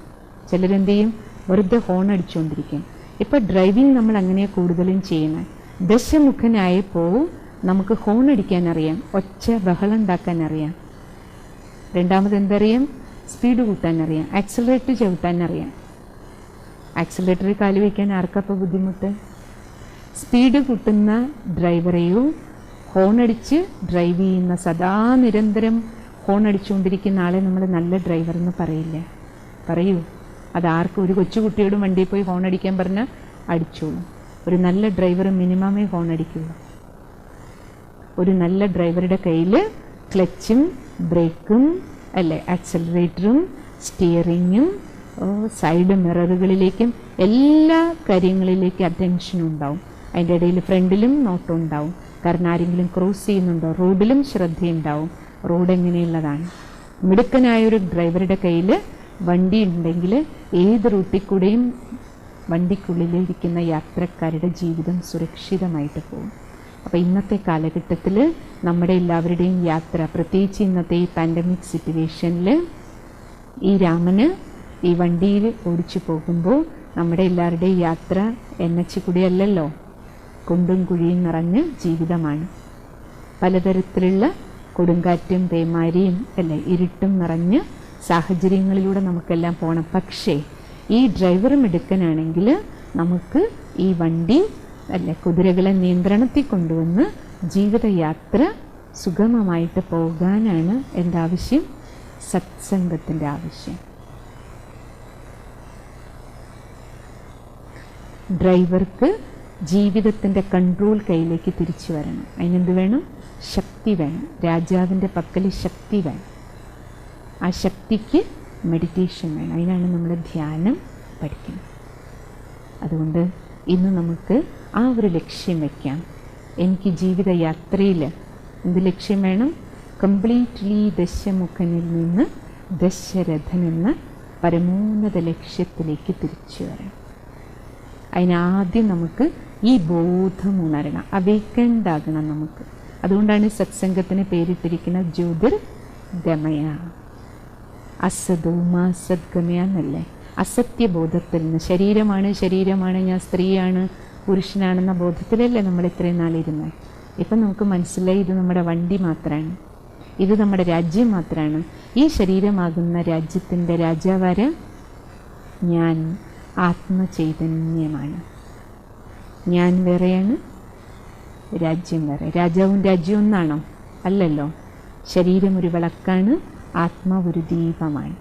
ചിലരെന്ത് ചെയ്യും? വെറുതെ ഹോൺ അടിച്ചുകൊണ്ടിരിക്കും. ഇപ്പം ഡ്രൈവിംഗ് നമ്മൾ അങ്ങനെ കൂടുതലും ചെയ്യുന്നത്. ദശമുഖനായപ്പോൾ നമുക്ക് ഹോൺ അടിക്കാൻ അറിയാം, ഒച്ച ബഹളം ഉണ്ടാക്കാൻ അറിയാം. രണ്ടാമത് എന്തറിയാം? സ്പീഡ് കൂട്ടാൻ അറിയാം, ആക്സിലറേറ്റർ ചവിട്ടാൻ അറിയാം. ആക്സിലറേറ്ററിൽ കാല് വയ്ക്കാൻ ആർക്കപ്പോൾ ബുദ്ധിമുട്ട്? സ്പീഡ് കൂട്ടുന്ന ഡ്രൈവറെയോ ഹോണടിച്ച് ഡ്രൈവ് ചെയ്യുന്ന സദാ നിരന്തരം ഹോൺ അടിച്ചുകൊണ്ടിരിക്കുന്ന ആളെ നമ്മൾ നല്ല ഡ്രൈവർ എന്ന് പറയില്ല. പറയൂ? അതാർക്കും. ഒരു കൊച്ചുകുട്ടിയോടും വണ്ടിയിൽ പോയി ഹോൺ അടിക്കാൻ പറഞ്ഞാൽ അടിച്ചോളും. ഒരു നല്ല ഡ്രൈവർ മിനിമമേ ഹോൺ അടിക്കുള്ളൂ. ഒരു നല്ല ഡ്രൈവറുടെ കയ്യിൽ ക്ലച്ചും ബ്രേക്കും അല്ലേ, ആക്സലറേറ്ററും സ്റ്റിയറിങ്ങും സൈഡ് മിററുകളിലേക്കും എല്ലാ കാര്യങ്ങളിലേക്കും അറ്റൻഷനും ഉണ്ടാവും. അതിൻ്റെ ഇടയിൽ ഫ്രണ്ടിലും നോട്ടം ഉണ്ടാവും. കാരണം ആരെങ്കിലും ക്രോസ് ചെയ്യുന്നുണ്ടോ? റോഡിലും ശ്രദ്ധയുണ്ടാവും. റോഡ് എങ്ങനെയുള്ളതാണ്? മിടുക്കനായൊരു ഡ്രൈവറുടെ കയ്യിൽ വണ്ടി ഉണ്ടെങ്കിൽ ഏത് റൂട്ടിൽ കൂടെയും വണ്ടിക്കുള്ളിലിരിക്കുന്ന യാത്രക്കാരുടെ ജീവിതം സുരക്ഷിതമായിട്ട് പോകും. അപ്പോൾ ഇന്നത്തെ കാലഘട്ടത്തിൽ നമ്മുടെ എല്ലാവരുടെയും യാത്ര, പ്രത്യേകിച്ച് ഇന്നത്തെ ഈ പാൻഡമിക് സിറ്റുവേഷനിൽ, ഈ രാമന് ഈ വണ്ടിയിൽ ഓടിച്ചു പോകുമ്പോൾ നമ്മുടെ എല്ലാവരുടെയും യാത്ര NH കൂടിയല്ലല്ലോ, കുണ്ടും കുഴിയും നിറഞ്ഞ ജീവിതമാണ്. പലതരത്തിലുള്ള കൊടുങ്കാറ്റും പേമാരിയും അല്ലേ, ഇരുട്ടും നിറഞ്ഞ സാഹചര്യങ്ങളിലൂടെ നമുക്കെല്ലാം പോകണം. പക്ഷേ ഈ ഡ്രൈവർ മിടുക്കനാണെങ്കിൽ നമുക്ക് ഈ വണ്ടി അല്ലെ കുതിരകളെ നിയന്ത്രണത്തിൽ കൊണ്ടുവന്ന് ജീവിതയാത്ര സുഗമമായിട്ട് പോകാനാണ് എൻ്റെ ആവശ്യം, സത്സംഗത്തിൻ്റെ ആവശ്യം. ഡ്രൈവർക്ക് ജീവിതത്തിൻ്റെ കൺട്രോൾ കയ്യിലേക്ക് തിരിച്ചു വരണം. അതിനെന്ത് വേണം? ശക്തി വേണം. രാജാവിൻ്റെ പക്കൽ ശക്തി വേണം. ആ ശക്തിക്ക് മെഡിറ്റേഷൻ വേണം. അതിനാണ് നമ്മൾ ധ്യാനം പഠിക്കുന്നത്. അതുകൊണ്ട് ഇന്ന് നമുക്ക് ആ ഒരു ലക്ഷ്യം വയ്ക്കാം. എനിക്ക് ജീവിതയാത്രയിൽ എന്ത് ലക്ഷ്യം വേണം? കംപ്ലീറ്റ്ലി ദശമുഖനിൽ നിന്ന് ദശരഥൻ എന്ന പരമോന്നത ലക്ഷ്യത്തിലേക്ക് തിരിച്ചു വരണം. അതിനാദ്യം നമുക്ക് ഈ ബോധം ഉണരണം, അവേക്കൻഡ് ആകണം നമുക്ക്. അതുകൊണ്ടാണ് സത്സംഗത്തിന് പേരിട്ടിരിക്കുന്ന ജ്യോതിർഗമയ. അസതോമാ സദ്ഗമയ എന്നല്ലേ, അസത്യബോധത്തിൽ നിന്ന്. ശരീരമാണ്, ഞാൻ സ്ത്രീയാണ്, പുരുഷനാണെന്ന ബോധത്തിലല്ലേ നമ്മൾ ഇത്രയും നാളിരുന്നത്. ഇപ്പം നമുക്ക് മനസ്സിലായി ഇത് നമ്മുടെ വണ്ടി മാത്രമാണ്, ഇത് നമ്മുടെ രാജ്യം മാത്രമാണ്. ഈ ശരീരമാകുന്ന രാജ്യത്തിൻ്റെ രാജാവാര ഞാൻ ആത്മചൈതന്യമാണ്. ഞാൻ വേറെയാണ്, രാജ്യം വേറെ. രാജാവും രാജ്യവും ഒന്നാണോ? അല്ലല്ലോ. ശരീരം ഒരു വിളക്കാണ്, ആത്മാവ് ഒരു ദീപമാണ്.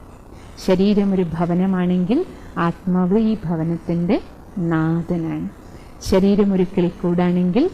ശരീരം ഒരു ഭവനമാണെങ്കിൽ ആത്മാവ് ഈ ഭവനത്തിൻ്റെ നാഥനാണ്. ശരീരം ഒരു കിളിക്കൂടാണെങ്കിൽ